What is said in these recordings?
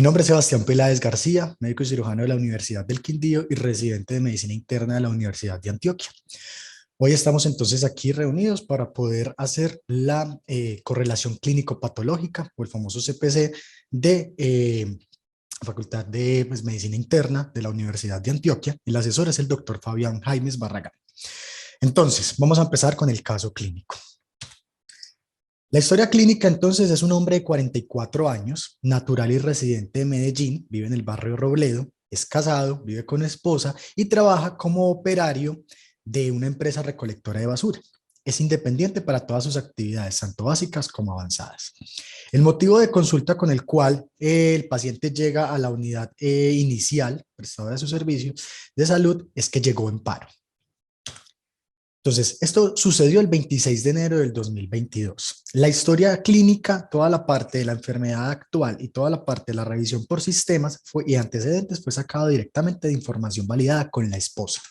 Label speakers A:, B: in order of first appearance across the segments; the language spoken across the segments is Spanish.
A: Mi nombre es Sebastián Peláez García, médico y cirujano de la Universidad del Quindío y residente de Medicina Interna de la Universidad de Antioquia. Hoy estamos entonces aquí reunidos para poder hacer la correlación clínico-patológica o el famoso CPC de Facultad de Medicina Interna de la Universidad de Antioquia. El asesor es el doctor Fabián Jaimes Barragán. Entonces, vamos a empezar con el caso clínico. La historia clínica entonces es un hombre de 44 años, natural y residente de Medellín, vive en el barrio Robledo, es casado, vive con esposa y trabaja como operario de una empresa recolectora de basura. Es independiente para todas sus actividades, tanto básicas como avanzadas. El motivo de consulta con el cual el paciente llega a la unidad inicial, prestadora de su servicio de salud, es que llegó en paro. Entonces, esto sucedió el 26 de enero del 2022. La historia clínica, toda la parte de la enfermedad actual y toda la parte de la revisión por sistemas y antecedentes fue sacado directamente de información validada con la esposa.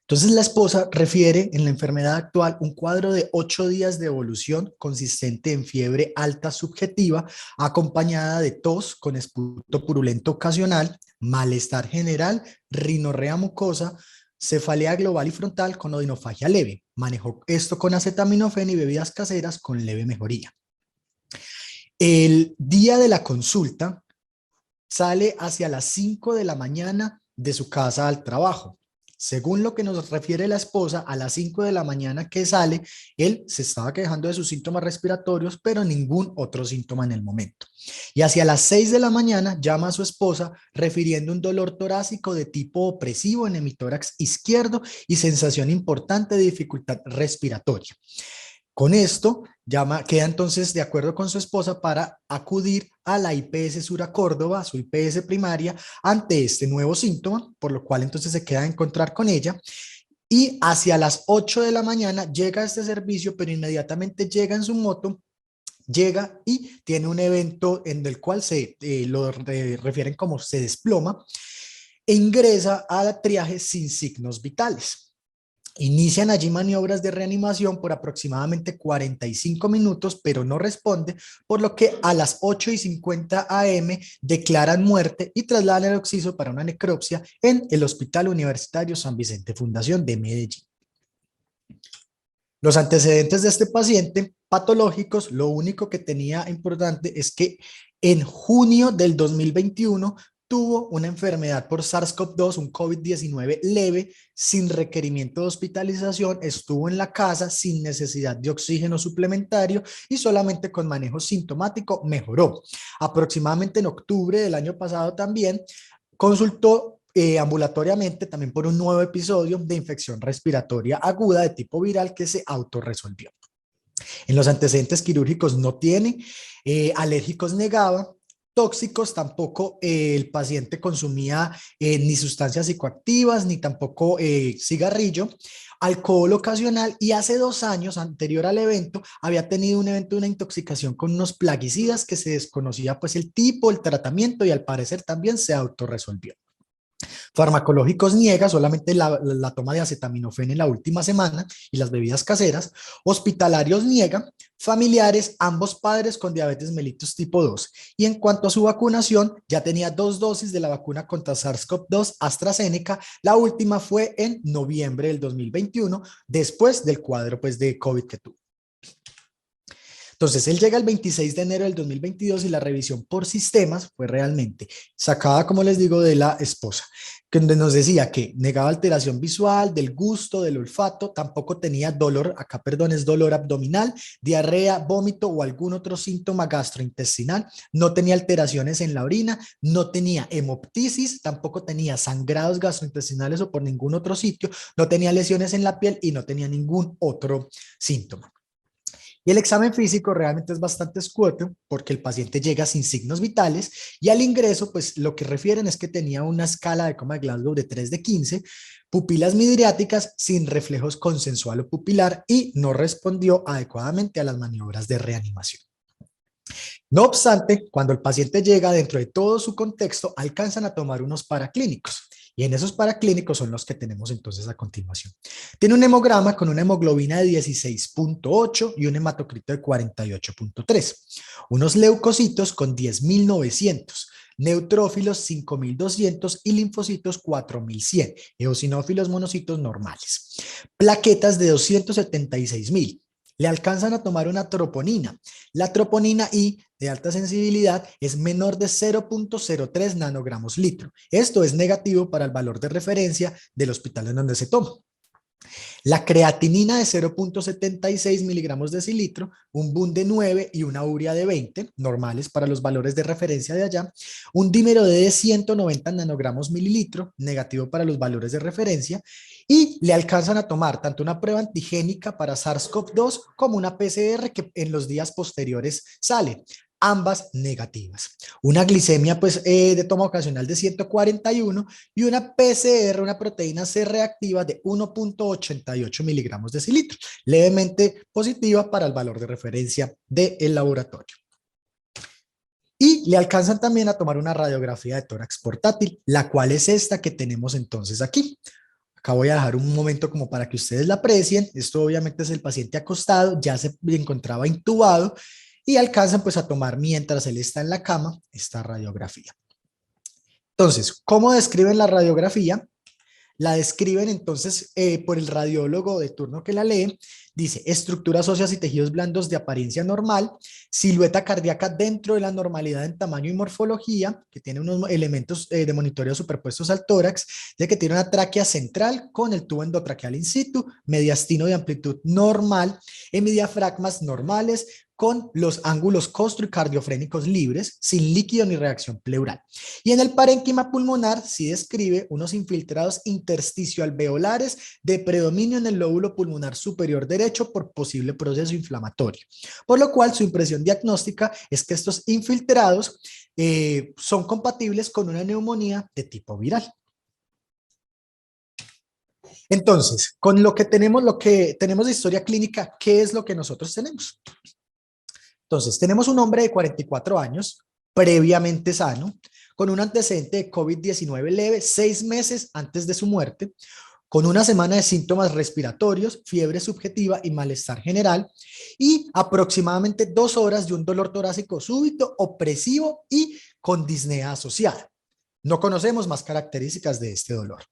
A: Entonces, la esposa refiere en la enfermedad actual un cuadro de 8 días de evolución consistente en fiebre alta subjetiva, acompañada de tos con esputo purulento ocasional, malestar general, rinorrea mucosa, cefalea global y frontal con odinofagia leve. Manejó esto con acetaminofén y bebidas caseras con leve mejoría. El día de la consulta sale hacia las 5 de la mañana de su casa al trabajo. Según lo que nos refiere la esposa, a las 5 de la mañana que sale, él se estaba quejando de sus síntomas respiratorios, pero ningún otro síntoma en el momento. Y hacia las 6 de la mañana llama a su esposa refiriendo un dolor torácico de tipo opresivo en hemitórax izquierdo y sensación importante de dificultad respiratoria. Con esto, queda entonces de acuerdo con su esposa para acudir a la IPS Sura Córdoba, su IPS primaria, ante este nuevo síntoma, por lo cual entonces se queda a encontrar con ella. Y hacia las 8 de la mañana llega a este servicio, pero inmediatamente llega en su moto, llega y tiene un evento en el cual lo refieren como se desploma e ingresa a la triaje sin signos vitales. Inician allí maniobras de reanimación por aproximadamente 45 minutos, pero no responde, por lo que a las 8:50 am declaran muerte y trasladan el occiso para una necropsia en el Hospital Universitario San Vicente Fundación de Medellín. Los antecedentes de este paciente patológicos, lo único que tenía importante es que en junio del 2021 tuvo una enfermedad por SARS-CoV-2, un COVID-19 leve, sin requerimiento de hospitalización, estuvo en la casa sin necesidad de oxígeno suplementario y solamente con manejo sintomático mejoró. Aproximadamente en octubre del año pasado también consultó ambulatoriamente también por un nuevo episodio de infección respiratoria aguda de tipo viral que se autorresolvió. En los antecedentes quirúrgicos no tiene, alérgicos negaba, tóxicos tampoco el paciente consumía ni sustancias psicoactivas ni tampoco cigarrillo, alcohol ocasional y hace 2 años anterior al evento había tenido un evento de una intoxicación con unos plaguicidas que se desconocía pues el tipo, el tratamiento y al parecer también se autorresolvió. Farmacológicos niega solamente la toma de acetaminofén en la última semana y las bebidas caseras. Hospitalarios niega. Familiares, ambos padres con diabetes mellitus tipo 2. Y en cuanto a su vacunación, ya tenía 2 dosis de la vacuna contra SARS-CoV-2 AstraZeneca. La última fue en noviembre del 2021, después del cuadro pues, de COVID que tuvo. Entonces, él llega el 26 de enero del 2022 y la revisión por sistemas fue realmente sacada, como les digo, de la esposa, donde nos decía que negaba alteración visual, del gusto, del olfato, tampoco tenía dolor, acá perdón, es dolor abdominal, diarrea, vómito o algún otro síntoma gastrointestinal, no tenía alteraciones en la orina, no tenía hemoptisis, tampoco tenía sangrados gastrointestinales o por ningún otro sitio, no tenía lesiones en la piel y no tenía ningún otro síntoma. Y el examen físico realmente es bastante escueto porque el paciente llega sin signos vitales y al ingreso, pues lo que refieren es que tenía una escala de coma de Glasgow de 3 de 15, pupilas midriáticas sin reflejos consensual o pupilar y no respondió adecuadamente a las maniobras de reanimación. No obstante, cuando el paciente llega dentro de todo su contexto, alcanzan a tomar unos paraclínicos Y en esos paraclínicos son los que tenemos entonces a continuación. Tiene un hemograma con una hemoglobina de 16,8 y un hematocrito de 48,3. Unos leucocitos con 10,900, neutrófilos 5,200 y linfocitos 4,100, eosinófilos monocitos normales. Plaquetas de 276,000. Le alcanzan a tomar una troponina. La troponina I de alta sensibilidad es menor de 0,03 nanogramos litro. Esto es negativo para el valor de referencia del hospital en donde se toma. La creatinina de 0,76 miligramos decilitro, un BUN de 9 y una urea de 20, normales para los valores de referencia de allá, un dímero de 190 nanogramos mililitro, negativo para los valores de referencia, y le alcanzan a tomar tanto una prueba antigénica para SARS-CoV-2 como una PCR que en los días posteriores sale, ambas negativas. Una glicemia de toma ocasional de 141 y una PCR, una proteína C reactiva de 1,88 miligramos decilitro, levemente positiva para el valor de referencia del laboratorio. Y le alcanzan también a tomar una radiografía de tórax portátil, la cual es esta que tenemos entonces aquí. Acá voy a dejar un momento como para que ustedes la aprecien. Esto obviamente es el paciente acostado, ya se encontraba intubado y alcanzan pues a tomar mientras él está en la cama esta radiografía. Entonces, ¿cómo describen la radiografía? La describen entonces por el radiólogo de turno que la lee. Dice, estructuras óseas y tejidos blandos de apariencia normal, silueta cardíaca dentro de la normalidad en tamaño y morfología, que tiene unos elementos de monitoreo superpuestos al tórax, ya que tiene una tráquea central con el tubo endotraqueal in situ, mediastino de amplitud normal, hemidiafragmas normales, con los ángulos costro y cardiofrénicos libres, sin líquido ni reacción pleural. Y en el parénquima pulmonar sí describe unos infiltrados intersticio-alveolares de predominio en el lóbulo pulmonar superior derecho por posible proceso inflamatorio. Por lo cual su impresión diagnóstica es que estos infiltrados son compatibles con una neumonía de tipo viral. Entonces, con lo que tenemos de historia clínica, ¿qué es lo que nosotros tenemos? Entonces, tenemos un hombre de 44 años, previamente sano, con un antecedente de COVID-19 leve 6 meses antes de su muerte, con una semana de síntomas respiratorios, fiebre subjetiva y malestar general, y aproximadamente 2 horas de un dolor torácico súbito, opresivo y con disnea asociada. No conocemos más características de este dolor.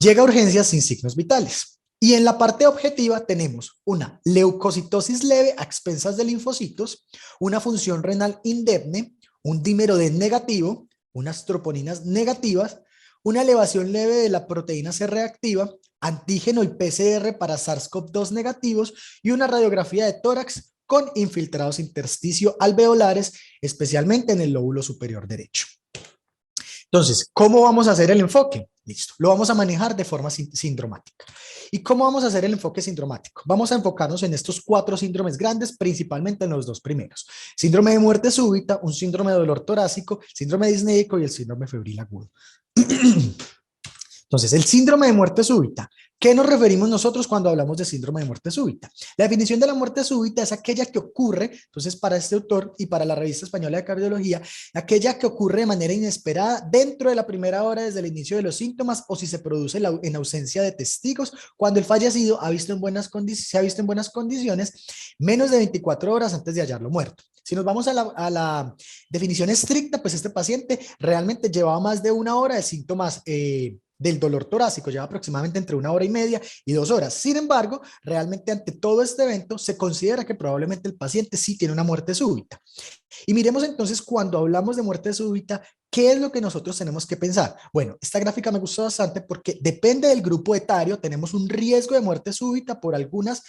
A: Llega a urgencias sin signos vitales. Y en la parte objetiva tenemos una leucocitosis leve a expensas de linfocitos, una función renal indemne, un dímero D negativo, unas troponinas negativas, una elevación leve de la proteína C reactiva, antígeno y PCR para SARS-CoV-2 negativos y una radiografía de tórax con infiltrados intersticio alveolares, especialmente en el lóbulo superior derecho. Entonces, ¿cómo vamos a hacer el enfoque? Listo, lo vamos a manejar de forma sindromática. ¿Y cómo vamos a hacer el enfoque sindromático? Vamos a enfocarnos en estos 4 síndromes grandes, principalmente en los 2 primeros. Síndrome de muerte súbita, un síndrome de dolor torácico, síndrome disneico y el síndrome febril agudo. Entonces, el síndrome de muerte súbita. ¿Qué nos referimos nosotros cuando hablamos de síndrome de muerte súbita? La definición de la muerte súbita es aquella que ocurre, entonces para este autor y para la Revista Española de Cardiología, aquella que ocurre de manera inesperada dentro de la primera hora desde el inicio de los síntomas o si se produce en ausencia de testigos, cuando el fallecido se ha visto en buenas condiciones menos de 24 horas antes de hallarlo muerto. Si nos vamos a la definición estricta, pues este paciente realmente llevaba más de 1 hora de síntomas del dolor torácico, lleva aproximadamente entre 1 hora y media y 2 horas. Sin embargo, realmente ante todo este evento se considera que probablemente el paciente sí tiene una muerte súbita. Y miremos entonces cuando hablamos de muerte súbita, ¿qué es lo que nosotros tenemos que pensar? Bueno, esta gráfica me gustó bastante porque depende del grupo etario, tenemos un riesgo de muerte súbita por algunas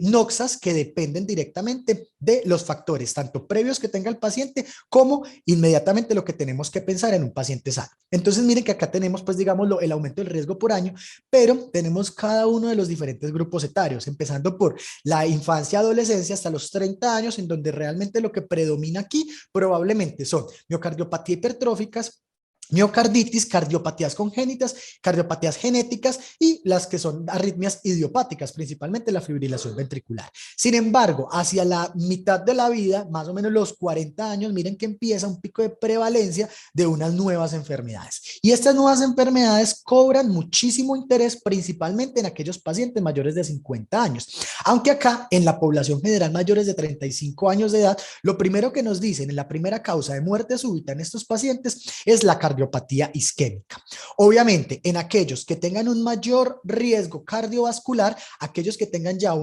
A: noxas que dependen directamente de los factores, tanto previos que tenga el paciente como inmediatamente lo que tenemos que pensar en un paciente sano. Entonces miren que acá tenemos pues digamos el aumento del riesgo por año, pero tenemos cada uno de los diferentes grupos etarios, empezando por la infancia, adolescencia hasta los 30 años, en donde realmente lo que predomina aquí probablemente son miocardiopatía hipertróficas, miocarditis, cardiopatías congénitas, cardiopatías genéticas y las que son arritmias idiopáticas, principalmente la fibrilación ventricular. Sin embargo, hacia la mitad de la vida, más o menos los 40 años, miren que empieza un pico de prevalencia de unas nuevas enfermedades. Y estas nuevas enfermedades cobran muchísimo interés, principalmente en aquellos pacientes mayores de 50 años. Aunque acá, en la población general mayores de 35 años de edad, lo primero que nos dicen en la primera causa de muerte súbita en estos pacientes es la cardiopatía isquémica. Obviamente, en aquellos que tengan un mayor riesgo cardiovascular, aquellos que tengan ya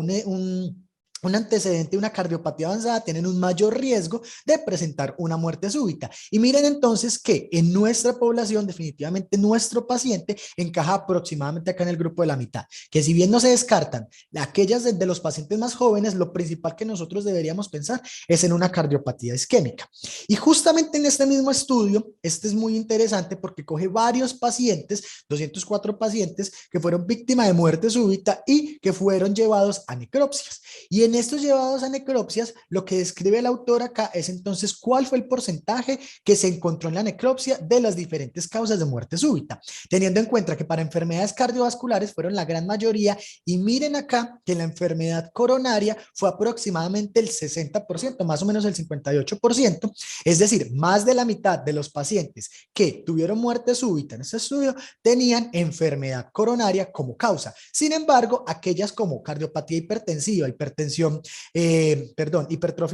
A: un antecedente de una cardiopatía avanzada tienen un mayor riesgo de presentar una muerte súbita. Y miren entonces que en nuestra población, definitivamente nuestro paciente encaja aproximadamente acá en el grupo de la mitad, que si bien no se descartan aquellas de los pacientes más jóvenes, lo principal que nosotros deberíamos pensar es en una cardiopatía isquémica. Y justamente en este mismo estudio, este es muy interesante porque coge varios pacientes, 204 pacientes que fueron víctimas de muerte súbita y que fueron llevados a necropsias. Y en estos llevados a necropsias, lo que describe el autor acá es entonces cuál fue el porcentaje que se encontró en la necropsia de las diferentes causas de muerte súbita, teniendo en cuenta que para enfermedades cardiovasculares fueron la gran mayoría, y miren acá que la enfermedad coronaria fue aproximadamente el 60%, más o menos el 58%, es decir, más de la mitad de los pacientes que tuvieron muerte súbita en este estudio tenían enfermedad coronaria como causa. Sin embargo, aquellas como cardiopatía hipertensiva, hipertrofia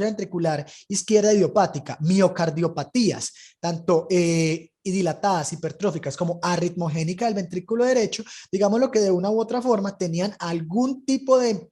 A: ventricular izquierda idiopática, miocardiopatías, tanto y dilatadas, hipertróficas como arritmogénica del ventrículo derecho, digamos lo que de una u otra forma tenían algún tipo de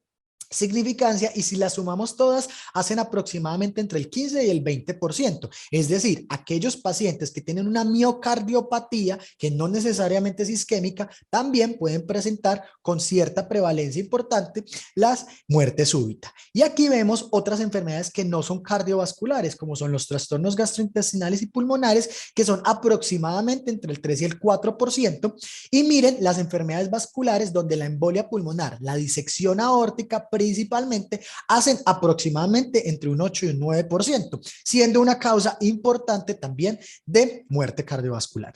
A: significancia, y si las sumamos todas hacen aproximadamente entre el 15 y el 20%, es decir, aquellos pacientes que tienen una miocardiopatía que no necesariamente es isquémica también pueden presentar con cierta prevalencia importante las muertes súbitas. Y aquí vemos otras enfermedades que no son cardiovasculares, como son los trastornos gastrointestinales y pulmonares, que son aproximadamente entre el 3 y el 4%, y miren las enfermedades vasculares donde la embolia pulmonar, la disección aórtica principalmente, hacen aproximadamente entre un 8 y un 9%, siendo una causa importante también de muerte cardiovascular.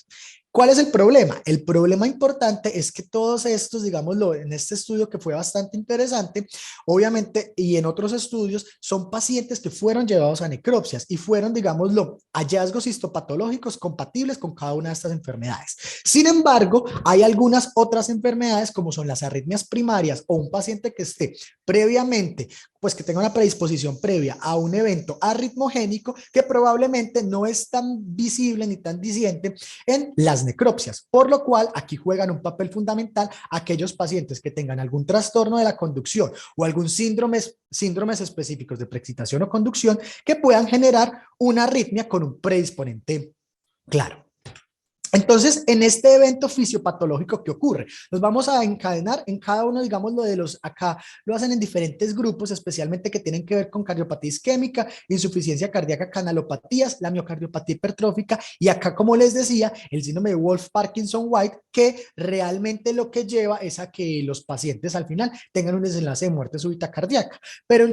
A: ¿Cuál es el problema? El problema importante es que todos estos, digámoslo, en este estudio que fue bastante interesante, obviamente, y en otros estudios, son pacientes que fueron llevados a necropsias y fueron, digámoslo, hallazgos histopatológicos compatibles con cada una de estas enfermedades. Sin embargo, hay algunas otras enfermedades como son las arritmias primarias o un paciente que esté previamente, pues que tenga una predisposición previa a un evento arritmogénico que probablemente no es tan visible ni tan diciente en las necropsias, por lo cual aquí juegan un papel fundamental aquellos pacientes que tengan algún trastorno de la conducción o algún síndromes específicos de preexcitación o conducción que puedan generar una arritmia con un predisponente claro. Entonces, en este evento fisiopatológico, ¿qué ocurre? Nos vamos a encadenar en cada uno, digamos, lo de los, acá lo hacen en diferentes grupos, especialmente que tienen que ver con cardiopatía isquémica, insuficiencia cardíaca, canalopatías, la miocardiopatía hipertrófica, y acá, como les decía, el síndrome de Wolff-Parkinson-White, que realmente lo que lleva es a que los pacientes al final tengan un desenlace de muerte súbita cardíaca. Pero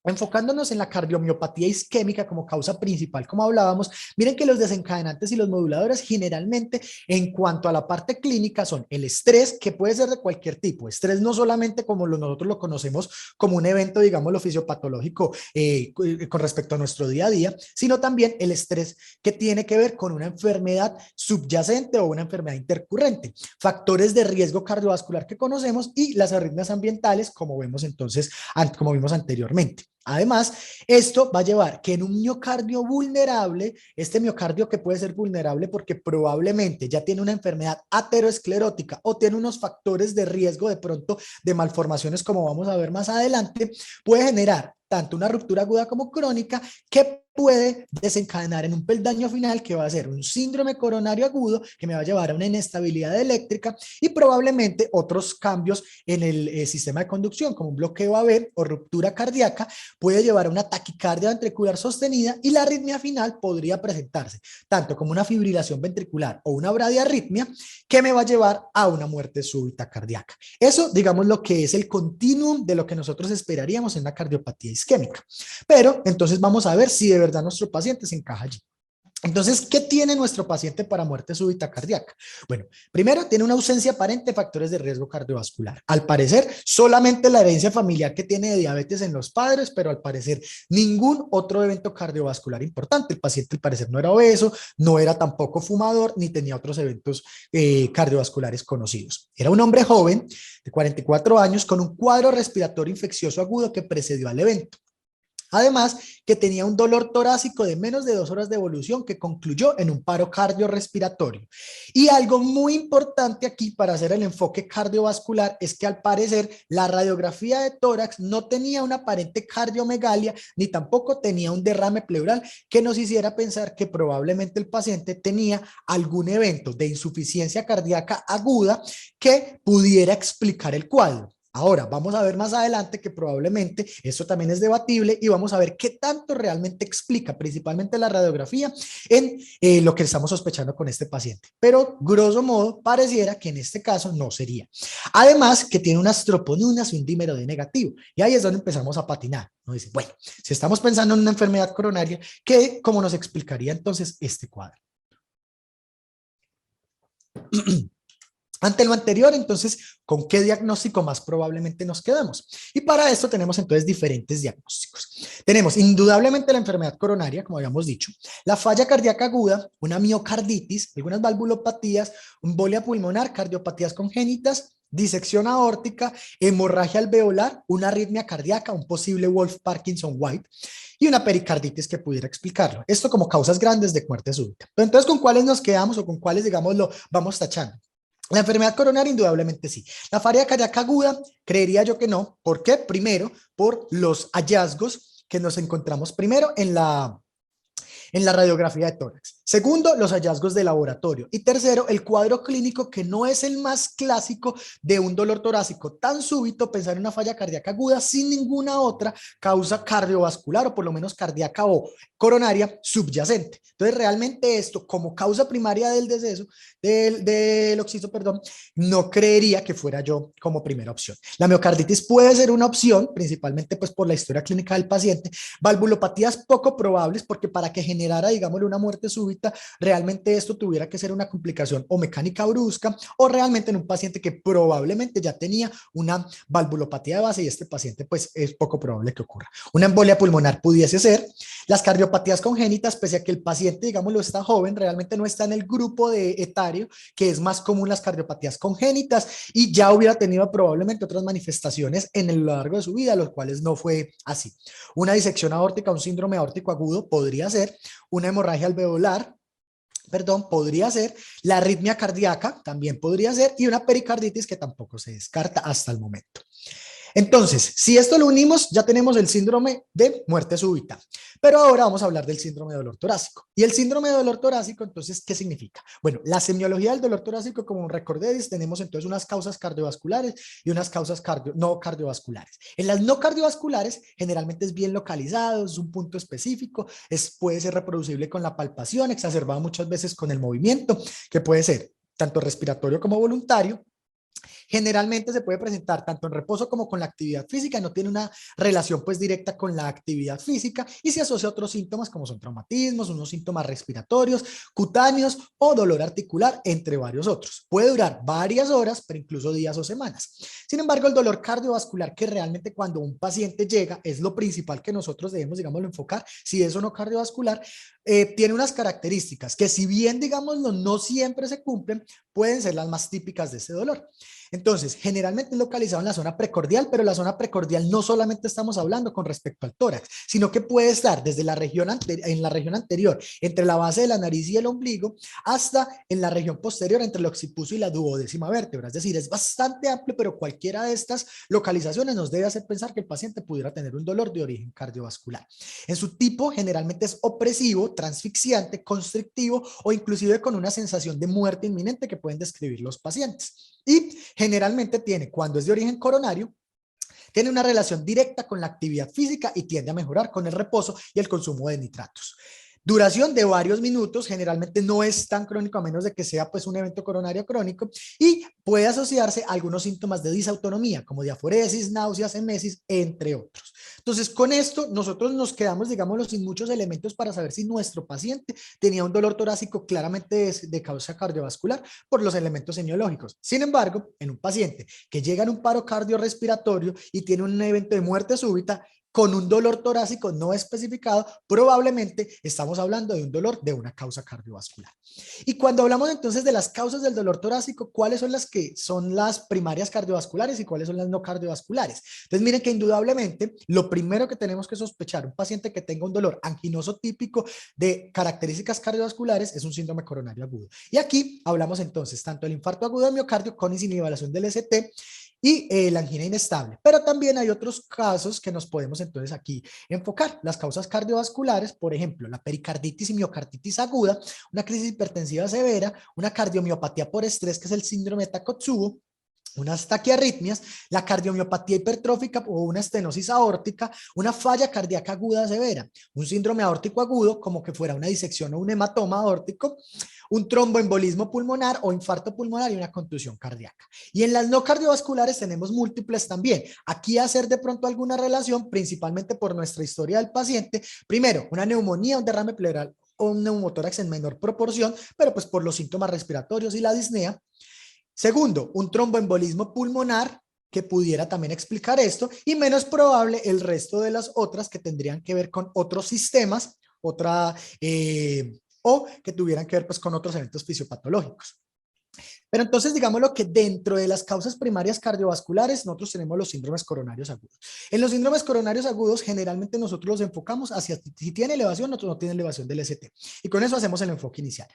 A: enfocándonos en la cardiomiopatía isquémica como causa principal, como hablábamos, miren que los desencadenantes y los moduladores generalmente en cuanto a la parte clínica son el estrés, que puede ser de cualquier tipo, estrés no solamente como nosotros lo conocemos como un evento, digamos, lo fisiopatológico con respecto a nuestro día a día, sino también el estrés que tiene que ver con una enfermedad subyacente o una enfermedad intercurrente, factores de riesgo cardiovascular que conocemos y las arritmias ambientales, como vemos entonces, como vimos anteriormente. Además, esto va a llevar que en un miocardio vulnerable, este miocardio que puede ser vulnerable porque probablemente ya tiene una enfermedad aterosclerótica o tiene unos factores de riesgo de pronto de malformaciones como vamos a ver más adelante, puede generar tanto una ruptura aguda como crónica que puede desencadenar en un peldaño final que va a ser un síndrome coronario agudo que me va a llevar a una inestabilidad eléctrica y probablemente otros cambios en el sistema de conducción como un bloqueo AV o ruptura cardíaca puede llevar a una taquicardia ventricular sostenida y la arritmia final podría presentarse tanto como una fibrilación ventricular o una bradiarritmia que me va a llevar a una muerte súbita cardíaca. Eso, digamos, lo que es el continuum de lo que nosotros esperaríamos en la cardiopatía isquémica. Pero entonces vamos a ver si de verdad nuestro paciente se encaja allí. Entonces, ¿qué tiene nuestro paciente para muerte súbita cardíaca? Bueno, primero, tiene una ausencia aparente de factores de riesgo cardiovascular. Al parecer, solamente la herencia familiar que tiene de diabetes en los padres, pero al parecer ningún otro evento cardiovascular importante. El paciente al parecer no era obeso, no era tampoco fumador, ni tenía otros eventos cardiovasculares conocidos. Era un hombre joven de 44 años con un cuadro respiratorio infeccioso agudo que precedió al evento. Además, que tenía un dolor torácico de menos de 2 horas de evolución que concluyó en un paro cardiorrespiratorio. Y algo muy importante aquí para hacer el enfoque cardiovascular es que al parecer la radiografía de tórax no tenía una aparente cardiomegalia ni tampoco tenía un derrame pleural que nos hiciera pensar que probablemente el paciente tenía algún evento de insuficiencia cardíaca aguda que pudiera explicar el cuadro. Ahora, vamos a ver más adelante que probablemente esto también es debatible y vamos a ver qué tanto realmente explica, principalmente la radiografía, en lo que estamos sospechando con este paciente. Pero, grosso modo, pareciera que en este caso no sería. Además, que tiene unas troponina y un dímero D negativo. Y ahí es donde empezamos a patinar. Nos dice, bueno, si estamos pensando en una enfermedad coronaria, ¿cómo nos explicaría entonces este cuadro? Ante lo anterior, entonces, ¿con qué diagnóstico más probablemente nos quedamos? Y para esto tenemos entonces diferentes diagnósticos. Tenemos indudablemente la enfermedad coronaria, como habíamos dicho, la falla cardíaca aguda, una miocarditis, algunas valvulopatías, embolia pulmonar, cardiopatías congénitas, disección aórtica, hemorragia alveolar, una arritmia cardíaca, un posible Wolff-Parkinson-White y una pericarditis que pudiera explicarlo. Esto como causas grandes de muerte súbita. Pero entonces, ¿con cuáles nos quedamos o con cuáles, digamos, lo vamos tachando? La enfermedad coronaria, indudablemente sí. La falla cardíaca aguda, creería yo que no. ¿Por qué? Primero, por los hallazgos que nos encontramos primero en la radiografía de tórax. Segundo, los hallazgos de laboratorio. Y tercero, el cuadro clínico que no es el más clásico de un dolor torácico tan súbito, pensar en una falla cardíaca aguda sin ninguna otra causa cardiovascular o por lo menos cardíaca o coronaria subyacente. Entonces, realmente esto como causa primaria del deceso, del occiso, perdón, no creería que fuera yo como primera opción. La miocarditis puede ser una opción, principalmente pues por la historia clínica del paciente. Valvulopatías poco probables porque para que generara, digámosle, una muerte súbita, realmente esto tuviera que ser una complicación o mecánica brusca o realmente en un paciente que probablemente ya tenía una valvulopatía de base y este paciente pues es poco probable que ocurra. Una embolia pulmonar pudiese ser. Las cardiopatías congénitas, pese a que el paciente, digámoslo, está joven, realmente no está en el grupo de etario, que es más común las cardiopatías congénitas y ya hubiera tenido probablemente otras manifestaciones en el largo de su vida, los cuales no fue así. Una disección aórtica, un síndrome aórtico agudo podría ser, una hemorragia alveolar, perdón, podría ser, la arritmia cardíaca también podría ser y una pericarditis que tampoco se descarta hasta el momento. Entonces, si esto lo unimos, ya tenemos el síndrome de muerte súbita. Pero ahora vamos a hablar del síndrome de dolor torácico. Y el síndrome de dolor torácico, entonces, ¿qué significa? Bueno, la semiología del dolor torácico, como recordéis, tenemos entonces unas causas cardiovasculares y unas causas no cardiovasculares. En las no cardiovasculares, generalmente es bien localizado, es un punto específico, puede ser reproducible con la palpación, exacerbado muchas veces con el movimiento, que puede ser tanto respiratorio como voluntario. Generalmente se puede presentar tanto en reposo como con la actividad física, no tiene una relación pues directa con la actividad física y se asocia a otros síntomas como son traumatismos, unos síntomas respiratorios, cutáneos o dolor articular, entre varios otros. Puede durar varias horas, pero incluso días o semanas. Sin embargo, el dolor cardiovascular, que realmente cuando un paciente llega es lo principal que nosotros debemos, digámoslo, enfocar, si es o no cardiovascular, tiene unas características que si bien, digámoslo, no siempre se cumplen, pueden ser las más típicas de ese dolor. Entonces, generalmente es localizado en la zona precordial, pero la zona precordial no solamente estamos hablando con respecto al tórax, sino que puede estar desde la región en la región anterior, entre la base de la nariz y el ombligo, hasta en la región posterior, entre el occipucio y la duodécima vértebra. Es decir, es bastante amplio, pero cualquiera de estas localizaciones nos debe hacer pensar que el paciente pudiera tener un dolor de origen cardiovascular. En su tipo, generalmente es opresivo, transfixiante, constrictivo o inclusive con una sensación de muerte inminente que pueden describir los pacientes. Y generalmente tiene, cuando es de origen coronario, tiene una relación directa con la actividad física y tiende a mejorar con el reposo y el consumo de nitratos. Duración de varios minutos, generalmente no es tan crónico a menos de que sea pues un evento coronario crónico y puede asociarse a algunos síntomas de disautonomía como diaforesis, náuseas, emesis, entre otros. Entonces, con esto, nosotros nos quedamos, digámoslo, sin muchos elementos para saber si nuestro paciente tenía un dolor torácico claramente de causa cardiovascular por los elementos semiológicos. Sin embargo, en un paciente que llega en un paro cardiorrespiratorio y tiene un evento de muerte súbita, con un dolor torácico no especificado, probablemente estamos hablando de un dolor de una causa cardiovascular. Y cuando hablamos entonces de las causas del dolor torácico, ¿cuáles son las que son las primarias cardiovasculares y cuáles son las no cardiovasculares? Entonces miren que indudablemente lo primero que tenemos que sospechar, un paciente que tenga un dolor anginoso típico de características cardiovasculares, es un síndrome coronario agudo. Y aquí hablamos entonces tanto del infarto agudo del miocardio con y sin elevación del ST, y la angina inestable. Pero también hay otros casos que nos podemos entonces aquí enfocar. Las causas cardiovasculares, por ejemplo, la pericarditis y miocarditis aguda, una crisis hipertensiva severa, una cardiomiopatía por estrés, que es el síndrome de Takotsubo, unas taquiarritmias, la cardiomiopatía hipertrófica o una estenosis aórtica, una falla cardíaca aguda severa, un síndrome aórtico agudo, como que fuera una disección o un hematoma aórtico, un tromboembolismo pulmonar o infarto pulmonar y una contusión cardíaca. Y en las no cardiovasculares tenemos múltiples también. Aquí hacer de pronto alguna relación, principalmente por nuestra historia del paciente. Primero, una neumonía, un derrame pleural o un neumotórax en menor proporción, pero pues por los síntomas respiratorios y la disnea. Segundo, un tromboembolismo pulmonar que pudiera también explicar esto, y menos probable el resto de las otras que tendrían que ver con otros sistemas, o que tuvieran que ver pues con otros eventos fisiopatológicos. Pero entonces, digámoslo que dentro de las causas primarias cardiovasculares, nosotros tenemos los síndromes coronarios agudos. En los síndromes coronarios agudos, generalmente nosotros los enfocamos hacia si tiene elevación o no tiene elevación del ST. Y con eso hacemos el enfoque inicial.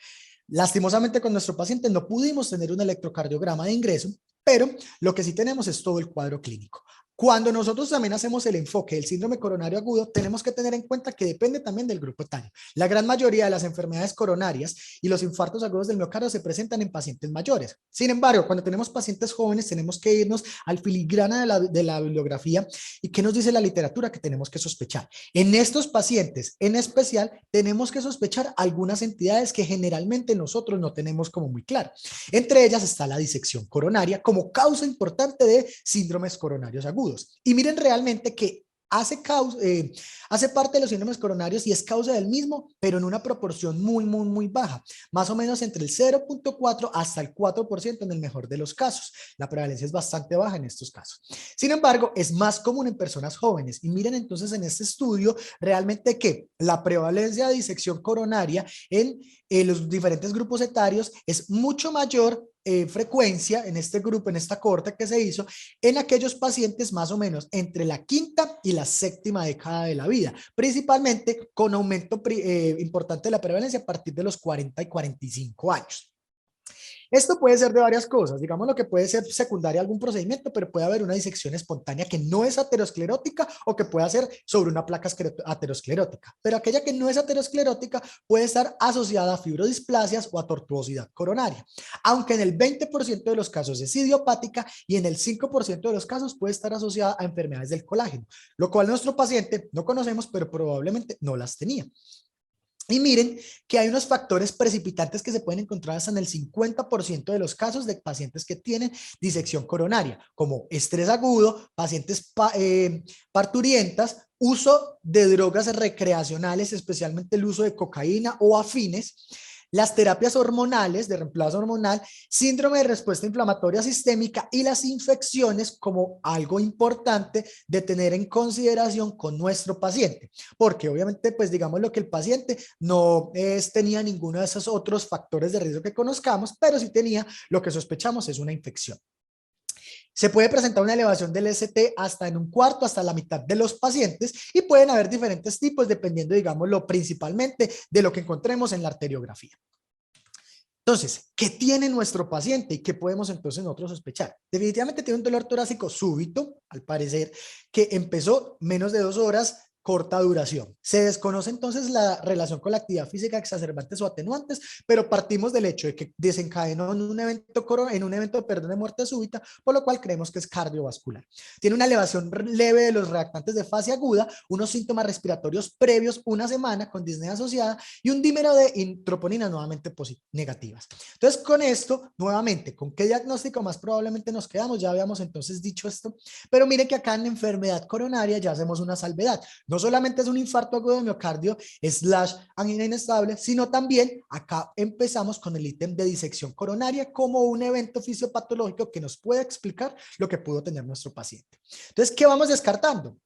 A: Lastimosamente con nuestro paciente no pudimos tener un electrocardiograma de ingreso, pero lo que sí tenemos es todo el cuadro clínico. Cuando nosotros también hacemos el enfoque del síndrome coronario agudo, tenemos que tener en cuenta que depende también del grupo etario. La gran mayoría de las enfermedades coronarias y los infartos agudos del miocardio se presentan en pacientes mayores. Sin embargo, cuando tenemos pacientes jóvenes, tenemos que irnos al filigrana de la bibliografía y qué nos dice la literatura que tenemos que sospechar. En estos pacientes, en especial, tenemos que sospechar algunas entidades que generalmente nosotros no tenemos como muy claro. Entre ellas está la disección coronaria como causa importante de síndromes coronarios agudos. Y miren realmente que hace parte de los síndromes coronarios y es causa del mismo, pero en una proporción muy baja, más o menos entre el 0.4 hasta el 4% en el mejor de los casos. La prevalencia es bastante baja en estos casos. Sin embargo, es más común en personas jóvenes. Y miren entonces en este estudio realmente que la prevalencia de disección coronaria en los diferentes grupos etarios es mucho mayor frecuencia en este grupo, en esta cohorte que se hizo, en aquellos pacientes más o menos entre la quinta y la séptima década de la vida, principalmente con aumento importante de la prevalencia a partir de los 40 y 45 años. Esto puede ser de varias cosas, digamos lo que puede ser secundaria a algún procedimiento, pero puede haber una disección espontánea que no es aterosclerótica o que pueda ser sobre una placa aterosclerótica, pero aquella que no es aterosclerótica puede estar asociada a fibrodisplasias o a tortuosidad coronaria, aunque en el 20% de los casos es idiopática y en el 5% de los casos puede estar asociada a enfermedades del colágeno, lo cual nuestro paciente no conocemos, pero probablemente no las tenía. Y miren que hay unos factores precipitantes que se pueden encontrar hasta en el 50% de los casos de pacientes que tienen disección coronaria, como estrés agudo, pacientes parturientas, uso de drogas recreacionales, especialmente el uso de cocaína o afines, las terapias hormonales de reemplazo hormonal, síndrome de respuesta inflamatoria sistémica y las infecciones como algo importante de tener en consideración con nuestro paciente, porque obviamente pues digamos lo que el paciente no tenía ninguno de esos otros factores de riesgo que conozcamos, pero sí tenía lo que sospechamos es una infección. Se puede presentar una elevación del ST hasta en un cuarto, hasta la mitad de los pacientes, y pueden haber diferentes tipos dependiendo, digámoslo, principalmente de lo que encontremos en la arteriografía. Entonces, ¿qué tiene nuestro paciente y qué podemos entonces nosotros sospechar? Definitivamente tiene un dolor torácico súbito, al parecer, que empezó menos de 2 horas, corta duración. Se desconoce entonces la relación con la actividad física exacerbantes o atenuantes, pero partimos del hecho de que desencadenó en un evento, perdón, de muerte súbita, por lo cual creemos que es cardiovascular. Tiene una elevación leve de los reactantes de fase aguda, unos síntomas respiratorios previos una semana con disnea asociada y un dímero de troponinas nuevamente negativas. Entonces, con esto, nuevamente, ¿con qué diagnóstico más probablemente nos quedamos? Ya habíamos entonces dicho esto, pero mire que acá en enfermedad coronaria ya hacemos una salvedad. No solamente es un infarto agudo de miocardio / angina inestable, sino también acá empezamos con el ítem de disección coronaria como un evento fisiopatológico que nos puede explicar lo que pudo tener nuestro paciente. Entonces, ¿qué vamos descartando?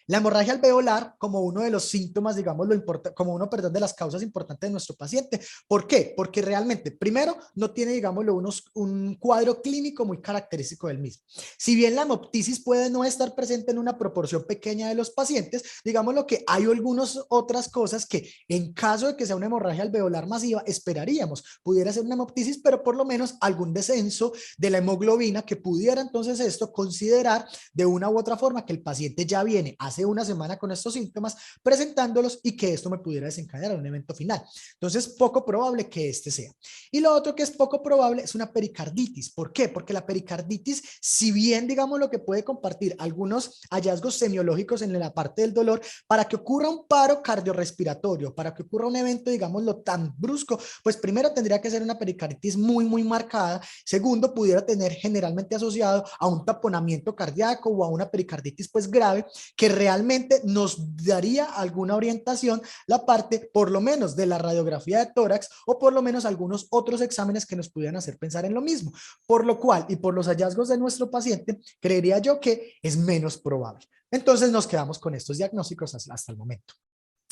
A: La hemorragia alveolar como uno de los síntomas, digamos, como uno, perdón, de las causas importantes de nuestro paciente. ¿Por qué? Porque realmente, primero, no tiene, digámoslo, un cuadro clínico muy característico del mismo. Si bien la hemoptisis puede no estar presente en una proporción pequeña de los pacientes, digámoslo que hay algunas otras cosas que en caso de que sea una hemorragia alveolar masiva, esperaríamos. Pudiera ser una hemoptisis, pero por lo menos algún descenso de la hemoglobina que pudiera entonces esto considerar de una u otra forma que el paciente ya viene hace una semana con estos síntomas presentándolos y que esto me pudiera desencadenar un evento final. Entonces, poco probable que este sea. Y lo otro que es poco probable es una pericarditis. ¿Por qué? Porque la pericarditis, si bien digamos lo que puede compartir algunos hallazgos semiológicos en la parte del dolor, para que ocurra un paro cardiorrespiratorio, para que ocurra un evento, digámoslo, tan brusco, pues primero tendría que ser una pericarditis muy, muy marcada. Segundo, pudiera tener generalmente asociado a un taponamiento cardíaco o a una pericarditis pues grave que realmente nos daría alguna orientación la parte por lo menos de la radiografía de tórax o por lo menos algunos otros exámenes que nos pudieran hacer pensar en lo mismo, por lo cual y por los hallazgos de nuestro paciente creería yo que es menos probable. Entonces nos quedamos con estos diagnósticos hasta el momento.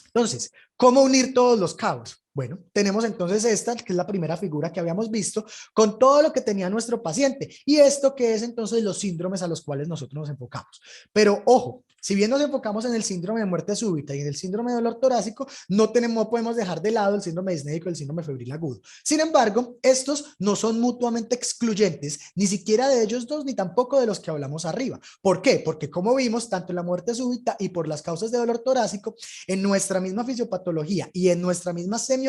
A: Entonces, ¿cómo unir todos los cabos? Bueno, tenemos entonces esta, que es la primera figura que habíamos visto, con todo lo que tenía nuestro paciente. Y esto que es entonces los síndromes a los cuales nosotros nos enfocamos. Pero ojo, si bien nos enfocamos en el síndrome de muerte súbita y en el síndrome de dolor torácico, no podemos dejar de lado el síndrome disnéico y el síndrome febril agudo. Sin embargo, estos no son mutuamente excluyentes, ni siquiera de ellos dos, ni tampoco de los que hablamos arriba. ¿Por qué? Porque como vimos, tanto en la muerte súbita y por las causas de dolor torácico, en nuestra misma fisiopatología y en nuestra misma semiología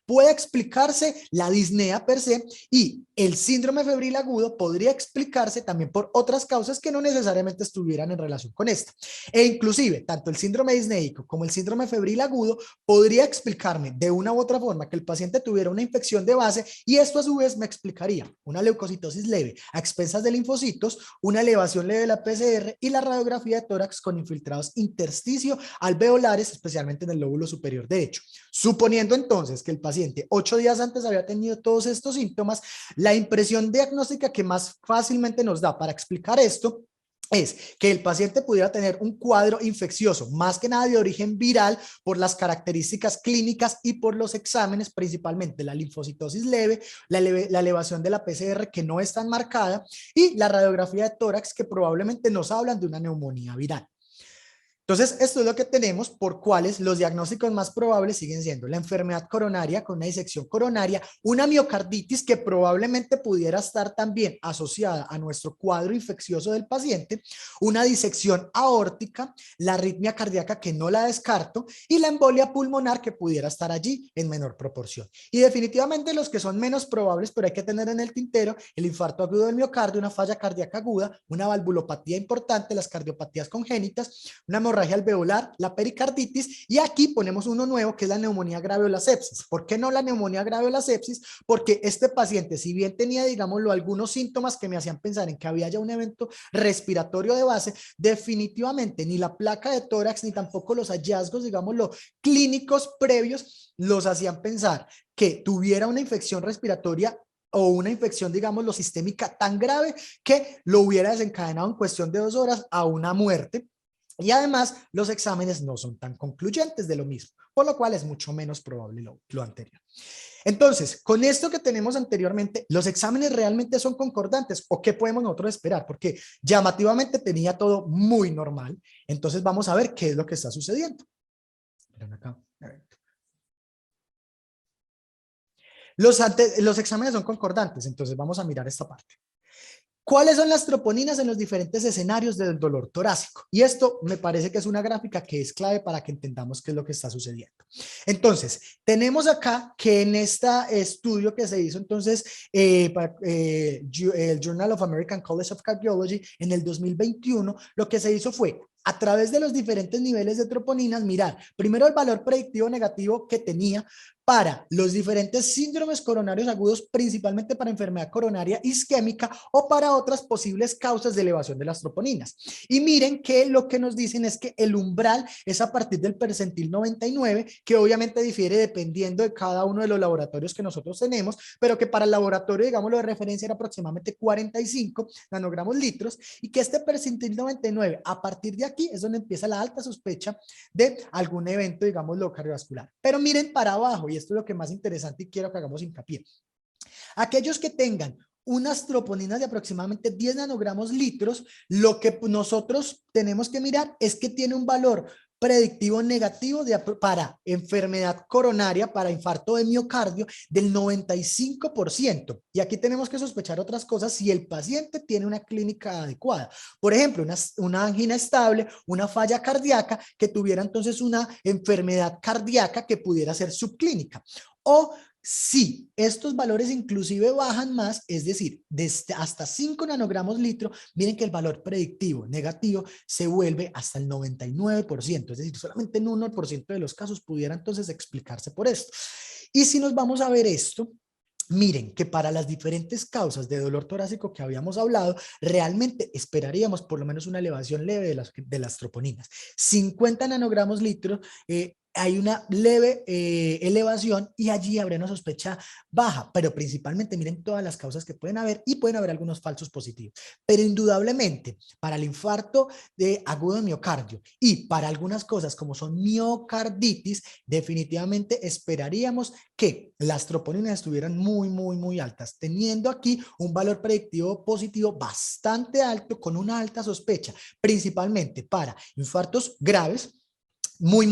A: puede explicarse la disnea per se y el síndrome febril agudo podría explicarse también por otras causas que no necesariamente estuvieran en relación con esta. E inclusive, tanto el síndrome disneico como el síndrome febril agudo podría explicarme de una u otra forma que el paciente tuviera una infección de base y esto a su vez me explicaría una leucocitosis leve a expensas de linfocitos, una elevación leve de la PCR y la radiografía de tórax con infiltrados intersticio alveolares, especialmente en el lóbulo superior derecho. Suponiendo entonces que el paciente 8 días antes había tenido todos estos síntomas, la impresión diagnóstica que más fácilmente nos da para explicar esto es que el paciente pudiera tener un cuadro infeccioso, más que nada de origen viral, por las características clínicas y por los exámenes, principalmente la linfocitosis leve, la elevación de la PCR que no es tan marcada y la radiografía de tórax que probablemente nos hablan de una neumonía viral. Entonces, esto es lo que tenemos por cuáles los diagnósticos más probables siguen siendo la enfermedad coronaria con una disección coronaria, una miocarditis que probablemente pudiera estar también asociada a nuestro cuadro infeccioso del paciente, una disección aórtica, la arritmia cardíaca que no la descarto y la embolia pulmonar que pudiera estar allí en menor proporción. Y definitivamente los que son menos probables, pero hay que tener en el tintero, el infarto agudo del miocardio, una falla cardíaca aguda, una valvulopatía importante, las cardiopatías congénitas, una hemorragia alveolar, la pericarditis y aquí ponemos uno nuevo que es la neumonía grave o la sepsis. ¿Por qué no la neumonía grave o la sepsis? Porque este paciente, si bien tenía, digámoslo, algunos síntomas que me hacían pensar en que había ya un evento respiratorio de base, definitivamente ni la placa de tórax ni tampoco los hallazgos, digámoslo, clínicos previos los hacían pensar que tuviera una infección respiratoria o una infección, digámoslo, sistémica tan grave que lo hubiera desencadenado en cuestión de 2 horas a una muerte. Y además, los exámenes no son tan concluyentes de lo mismo, por lo cual es mucho menos probable lo anterior. Entonces, con esto que tenemos anteriormente, ¿los exámenes realmente son concordantes o qué podemos nosotros esperar? Porque llamativamente tenía todo muy normal. Entonces, vamos a ver qué es lo que está sucediendo. Miren acá. Los exámenes son concordantes, entonces vamos a mirar esta parte. ¿Cuáles son las troponinas en los diferentes escenarios del dolor torácico? Y esto me parece que es una gráfica que es clave para que entendamos qué es lo que está sucediendo. Entonces, tenemos acá que en este estudio que se hizo entonces el Journal of American College of Cardiology en el 2021, lo que se hizo fue a través de los diferentes niveles de troponinas, mirar primero el valor predictivo negativo que tenía para los diferentes síndromes coronarios agudos, principalmente para enfermedad coronaria isquémica o para otras posibles causas de elevación de las troponinas. Y miren que lo que nos dicen es que el umbral es a partir del percentil 99, que obviamente difiere dependiendo de cada uno de los laboratorios que nosotros tenemos, pero que para el laboratorio, digámoslo de referencia, era aproximadamente 45 nanogramos litros, y que este percentil 99, a partir de aquí es donde empieza la alta sospecha de algún evento, digámoslo, cardiovascular. Pero miren para abajo, y esto es lo que más interesante y quiero que hagamos hincapié. Aquellos que tengan unas troponinas de aproximadamente 10 nanogramos litros, lo que nosotros tenemos que mirar es que tiene un valor predictivo negativo para enfermedad coronaria, para infarto de miocardio del 95%. Y aquí tenemos que sospechar otras cosas si el paciente tiene una clínica adecuada. Por ejemplo, una angina estable, una falla cardíaca que tuviera entonces una enfermedad cardíaca que pudiera ser subclínica. O si estos valores inclusive bajan más, es decir, desde hasta 5 nanogramos litro, miren que el valor predictivo negativo se vuelve hasta el 99%, es decir, solamente en 1% de los casos pudiera entonces explicarse por esto. Y si nos vamos a ver esto, miren que para las diferentes causas de dolor torácico que habíamos hablado, realmente esperaríamos por lo menos una elevación leve de las troponinas. 50 nanogramos litro, hay una leve elevación y allí habría una sospecha baja, pero principalmente miren todas las causas que pueden haber y pueden haber algunos falsos positivos. Pero indudablemente para el infarto de agudo de miocardio y para algunas cosas como son miocarditis, definitivamente esperaríamos que las troponinas estuvieran muy altas, teniendo aquí un valor predictivo positivo bastante alto con una alta sospecha, principalmente para infartos graves, muy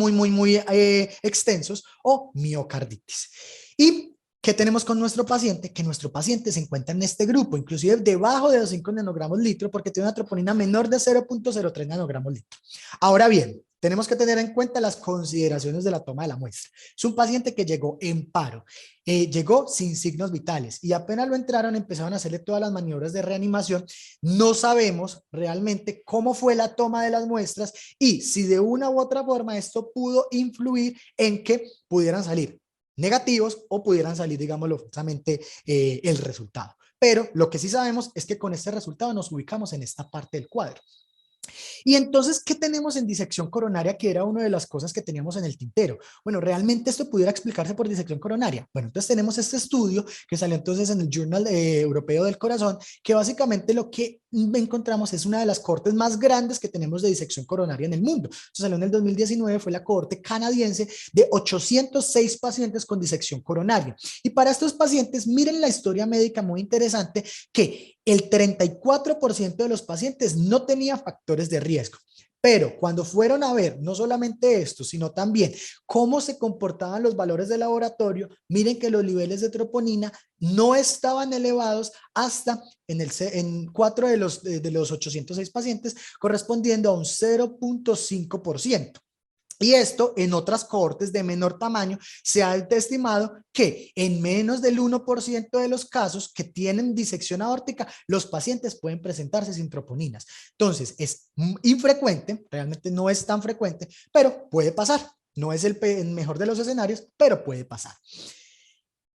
A: extensos o miocarditis. ¿Y qué tenemos con nuestro paciente? Que nuestro paciente se encuentra en este grupo, inclusive debajo de los 5 nanogramos litro, porque tiene una troponina menor de 0.03 nanogramos litro. Ahora bien, tenemos que tener en cuenta las consideraciones de la toma de la muestra. Es un paciente que llegó en paro, llegó sin signos vitales y apenas lo entraron empezaron a hacerle todas las maniobras de reanimación. No sabemos realmente cómo fue la toma de las muestras y si de una u otra forma esto pudo influir en que pudieran salir negativos o pudieran salir, digámoslo, justamente el resultado. Pero lo que sí sabemos es que con este resultado nos ubicamos en esta parte del cuadro. Y entonces, ¿qué tenemos en disección coronaria? Que era una de las cosas que teníamos en el tintero. Bueno, ¿realmente esto pudiera explicarse por disección coronaria? Bueno, entonces tenemos este estudio que salió entonces en el Journal Europeo del Corazón, que básicamente lo que encontramos es una de las cohortes más grandes que tenemos de disección coronaria en el mundo. Esto salió en el 2019, fue la cohorte canadiense de 806 pacientes con disección coronaria. Y para estos pacientes, miren la historia médica muy interesante, que el 34% de los pacientes no tenía factores de riesgo. Pero cuando fueron a ver no solamente esto, sino también cómo se comportaban los valores de laboratorio, miren que los niveles de troponina no estaban elevados hasta en 4 de los 806 pacientes, correspondiendo a un 0.5%. Y esto en otras cohortes de menor tamaño se ha estimado que en menos del 1% de los casos que tienen disección aórtica, los pacientes pueden presentarse sin troponinas. Entonces es infrecuente, realmente no es tan frecuente, pero puede pasar. No es el mejor de los escenarios, pero puede pasar.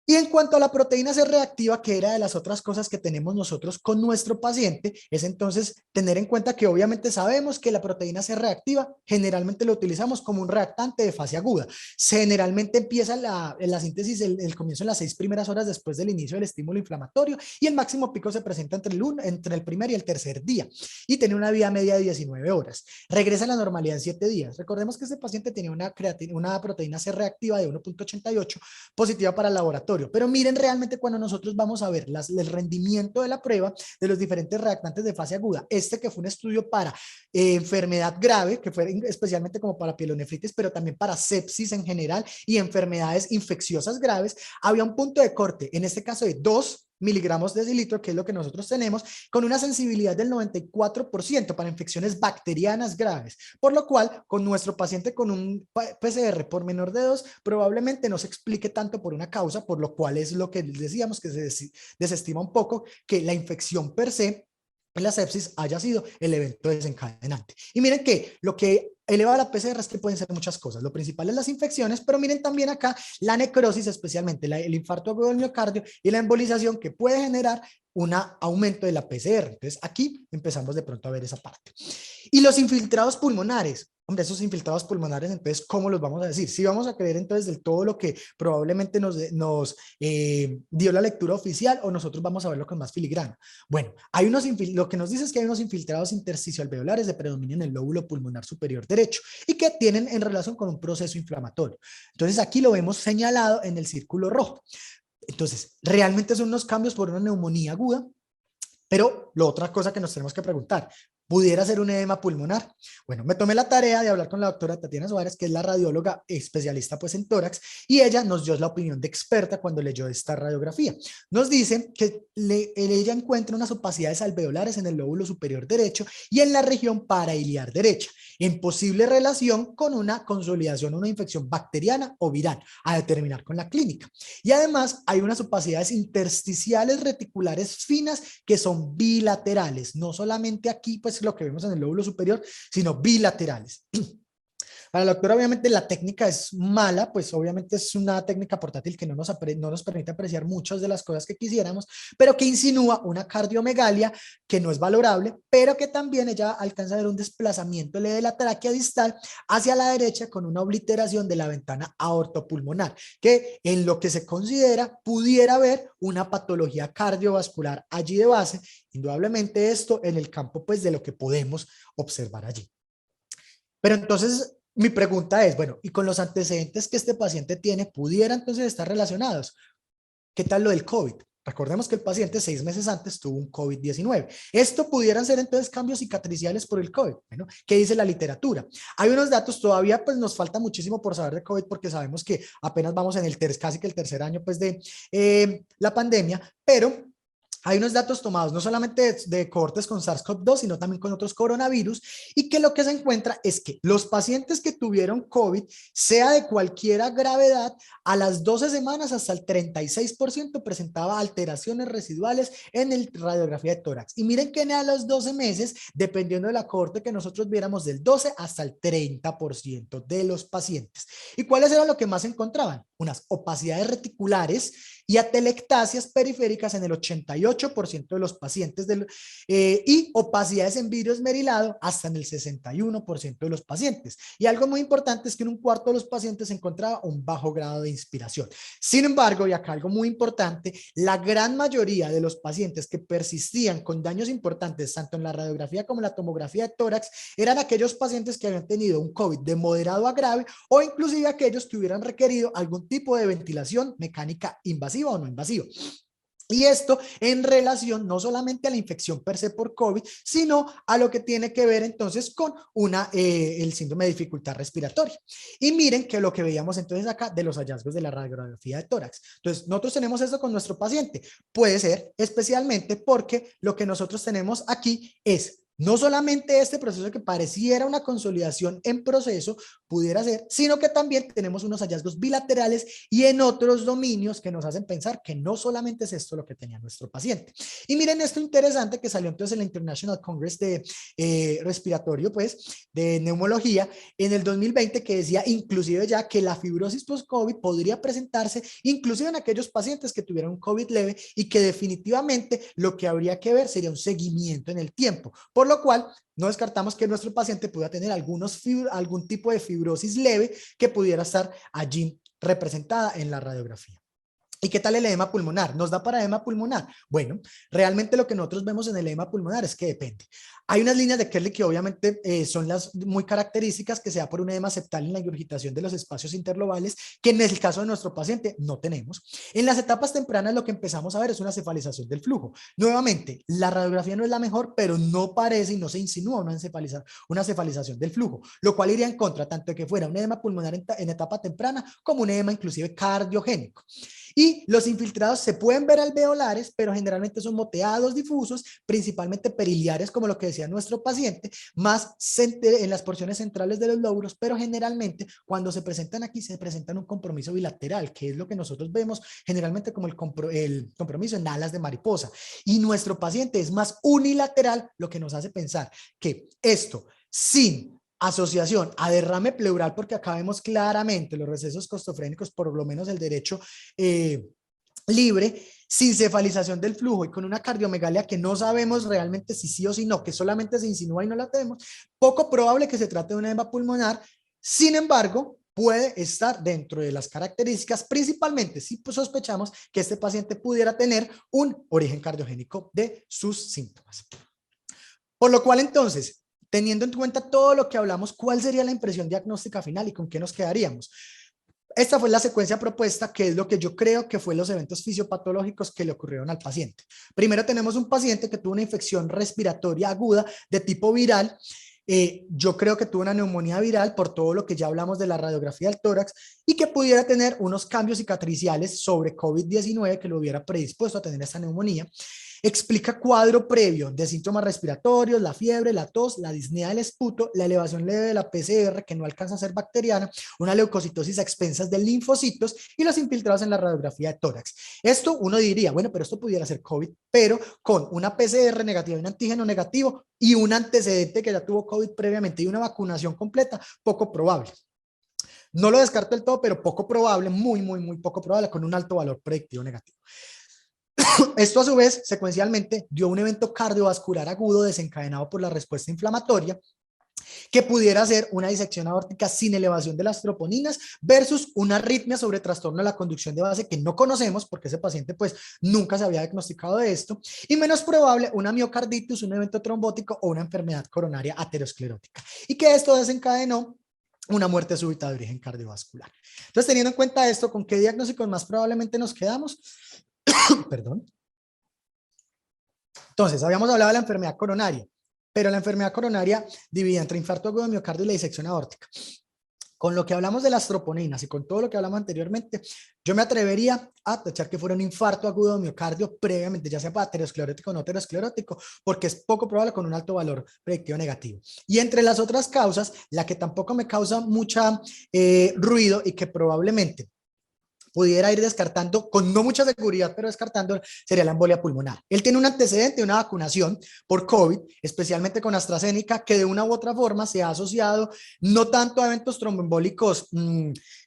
A: Y en cuanto a la proteína C reactiva, que era de las otras cosas que tenemos nosotros con nuestro paciente, es entonces tener en cuenta que obviamente sabemos que la proteína C reactiva generalmente lo utilizamos como un reactante de fase aguda. Generalmente empieza la síntesis, el comienzo en las 6 primeras horas después del inicio del estímulo inflamatorio y el máximo pico se presenta entre el primer y el tercer día y tiene una vida media de 19 horas. Regresa a la normalidad en 7 días. Recordemos que este paciente tenía una proteína C reactiva de 1.88 positiva para el laboratorio. Pero miren realmente cuando nosotros vamos a ver el rendimiento de la prueba de los diferentes reactantes de fase aguda, este que fue un estudio para enfermedad grave, que fue especialmente como para pielonefritis, pero también para sepsis en general y enfermedades infecciosas graves, había un punto de corte, en este caso de 2 miligramos de decilitro, que es lo que nosotros tenemos, con una sensibilidad del 94% para infecciones bacterianas graves, por lo cual con nuestro paciente con un PCR por menor de 2 probablemente no se explique tanto por una causa, por lo cual es lo que decíamos que se desestima un poco que la infección per se, la sepsis, haya sido el evento desencadenante. Y miren que lo que eleva la PCR es que pueden ser muchas cosas. Lo principal es las infecciones, pero miren también acá la necrosis, especialmente el infarto agudo del miocardio y la embolización que puede generar un aumento de la PCR. Entonces aquí empezamos de pronto a ver esa parte. Y los infiltrados pulmonares. Hombre, esos infiltrados pulmonares, entonces, ¿cómo los vamos a decir? Si vamos a creer entonces del todo lo que probablemente nos dio la lectura oficial, o nosotros vamos a verlo con más filigrana. Bueno, hay unos lo que nos dice es que hay unos infiltrados intersticialveolares de predominio en el lóbulo pulmonar superior derecho y que tienen en relación con un proceso inflamatorio. Entonces aquí lo vemos señalado en el círculo rojo. Entonces, realmente son unos cambios por una neumonía aguda, pero la otra cosa que nos tenemos que preguntar, ¿pudiera ser un edema pulmonar? Bueno, me tomé la tarea de hablar con la doctora Tatiana Suárez, que es la radióloga especialista pues en tórax, y ella nos dio la opinión de experta cuando leyó esta radiografía. Nos dice que ella encuentra unas opacidades alveolares en el lóbulo superior derecho y en la región parailiar derecha, en posible relación con una consolidación, una infección bacteriana o viral, a determinar con la clínica. Y además hay unas opacidades intersticiales reticulares finas que son bilaterales, no solamente aquí, pues lo que vemos en el lóbulo superior, sino bilaterales. Para la doctora, obviamente, la técnica es mala, pues obviamente es una técnica portátil que no nos permite apreciar muchas de las cosas que quisiéramos, pero que insinúa una cardiomegalia que no es valorable, pero que también ella alcanza a ver un desplazamiento leve de la tráquea distal hacia la derecha con una obliteración de la ventana aortopulmonar, que en lo que se considera pudiera haber una patología cardiovascular allí de base, indudablemente esto en el campo pues de lo que podemos observar allí. Pero entonces mi pregunta es, bueno, y con los antecedentes que este paciente tiene, ¿pudiera entonces estar relacionados? ¿Qué tal lo del COVID? Recordemos que el paciente 6 meses antes tuvo un COVID-19. Esto pudieran ser entonces cambios cicatriciales por el COVID. Bueno, ¿qué dice la literatura? Hay unos datos, todavía pues nos falta muchísimo por saber de COVID porque sabemos que apenas vamos en el casi que el tercer año pues de la pandemia, pero hay unos datos tomados no solamente de cohortes con SARS-CoV-2, sino también con otros coronavirus, y que lo que se encuentra es que los pacientes que tuvieron COVID, sea de cualquier gravedad, a las 12 semanas hasta el 36% presentaba alteraciones residuales en el radiografía de tórax. Y miren que a los 12 meses, dependiendo de la cohorte que nosotros viéramos, del 12 hasta el 30% de los pacientes. ¿Y cuáles eran lo que más encontraban? Unas opacidades reticulares y atelectasias periféricas en el 88% de los pacientes y opacidades en vidrio esmerilado hasta en el 61% de los pacientes. Y algo muy importante es que en un cuarto de los pacientes se encontraba un bajo grado de inspiración. Sin embargo, y acá algo muy importante, la gran mayoría de los pacientes que persistían con daños importantes tanto en la radiografía como en la tomografía de tórax eran aquellos pacientes que habían tenido un COVID de moderado a grave o inclusive aquellos que hubieran requerido algún tipo de ventilación mecánica invasiva o no invasiva. Y esto en relación no solamente a la infección per se por COVID, sino a lo que tiene que ver entonces con el síndrome de dificultad respiratoria. Y miren que lo que veíamos entonces acá de los hallazgos de la radiografía de tórax. Entonces, nosotros tenemos esto con nuestro paciente. Puede ser especialmente porque lo que nosotros tenemos aquí es no solamente este proceso que pareciera una consolidación en proceso, pudiera ser, sino que también tenemos unos hallazgos bilaterales y en otros dominios que nos hacen pensar que no solamente es esto lo que tenía nuestro paciente. Y miren esto interesante que salió entonces en la International Congress de respiratorio, pues, de neumología, en el 2020, que decía inclusive ya que la fibrosis post-COVID podría presentarse inclusive en aquellos pacientes que tuvieron un COVID leve y que definitivamente lo que habría que ver sería un seguimiento en el tiempo. Por lo cual, no descartamos que nuestro paciente pueda tener algún tipo de fibrosis leve que pudiera estar allí representada en la radiografía. ¿Y qué tal el edema pulmonar? ¿Nos da para edema pulmonar? Bueno, realmente lo que nosotros vemos en el edema pulmonar es que depende. Hay unas líneas de Kerley que obviamente son las muy características, que se da por un edema septal en la ingurgitación de los espacios interlobales, que en el caso de nuestro paciente no tenemos. En las etapas tempranas lo que empezamos a ver es una cefalización del flujo. Nuevamente, la radiografía no es la mejor, pero no parece y no se insinúa una cefalización del flujo, lo cual iría en contra tanto de que fuera un edema pulmonar en etapa temprana como un edema inclusive cardiogénico. Y los infiltrados se pueden ver alveolares, pero generalmente son moteados difusos, principalmente periliares, como lo que decía nuestro paciente, más en las porciones centrales de los lóbulos, pero generalmente cuando se presentan aquí se presentan un compromiso bilateral, que es lo que nosotros vemos generalmente como el compromiso en alas de mariposa. Y nuestro paciente es más unilateral, lo que nos hace pensar que esto sin asociación a derrame pleural, porque acá vemos claramente los recesos costofrénicos, por lo menos el derecho libre, sin cefalización del flujo y con una cardiomegalia que no sabemos realmente si sí o si no, que solamente se insinúa y no la tenemos, poco probable que se trate de una edema pulmonar. Sin embargo, puede estar dentro de las características, principalmente si sospechamos que este paciente pudiera tener un origen cardiogénico de sus síntomas. Por lo cual, entonces, teniendo en cuenta todo lo que hablamos, ¿cuál sería la impresión diagnóstica final y con qué nos quedaríamos? Esta fue la secuencia propuesta, que es lo que yo creo que fue los eventos fisiopatológicos que le ocurrieron al paciente. Primero tenemos un paciente que tuvo una infección respiratoria aguda de tipo viral. Yo creo que tuvo una neumonía viral por todo lo que ya hablamos de la radiografía del tórax y que pudiera tener unos cambios cicatriciales sobre COVID-19 que lo hubiera predispuesto a tener esa neumonía. Explica cuadro previo de síntomas respiratorios, la fiebre, la tos, la disnea del esputo, la elevación leve de la PCR que no alcanza a ser bacteriana, una leucocitosis a expensas de linfocitos y los infiltrados en la radiografía de tórax. Esto uno diría, bueno, pero esto pudiera ser COVID, pero con una PCR negativa y un antígeno negativo y un antecedente que ya tuvo COVID previamente y una vacunación completa, poco probable. No lo descarto del todo, pero poco probable, muy poco probable, con un alto valor predictivo negativo. Esto a su vez, secuencialmente, dio un evento cardiovascular agudo desencadenado por la respuesta inflamatoria, que pudiera ser una disección aórtica sin elevación de las troponinas versus una arritmia sobre trastorno de la conducción de base que no conocemos porque ese paciente pues nunca se había diagnosticado de esto, y menos probable una miocarditis, un evento trombótico o una enfermedad coronaria aterosclerótica, y que esto desencadenó una muerte súbita de origen cardiovascular. Entonces, teniendo en cuenta esto, ¿con qué diagnósticos más probablemente nos quedamos? Perdón. Entonces, habíamos hablado de la enfermedad coronaria, pero la enfermedad coronaria divide entre infarto agudo de miocardio y la disección aórtica. Con lo que hablamos de las troponinas y con todo lo que hablamos anteriormente, yo me atrevería a tachar que fuera un infarto agudo de miocardio previamente, ya sea para aterosclerótico o no aterosclerótico, porque es poco probable con un alto valor predictivo negativo. Y entre las otras causas, la que tampoco me causa mucha ruido y que probablemente pudiera ir descartando con no mucha seguridad, pero descartando, sería la embolia pulmonar. Él tiene un antecedente de una vacunación por COVID, especialmente con AstraZeneca, que de una u otra forma se ha asociado no tanto a eventos tromboembólicos,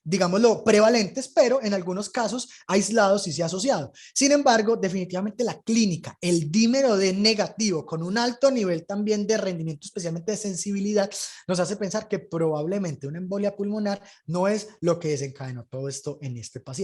A: digámoslo, prevalentes, pero en algunos casos aislados sí se ha asociado. Sin embargo, definitivamente la clínica, el dímero D negativo con un alto nivel también de rendimiento, especialmente de sensibilidad, nos hace pensar que probablemente una embolia pulmonar no es lo que desencadenó todo esto en este paciente.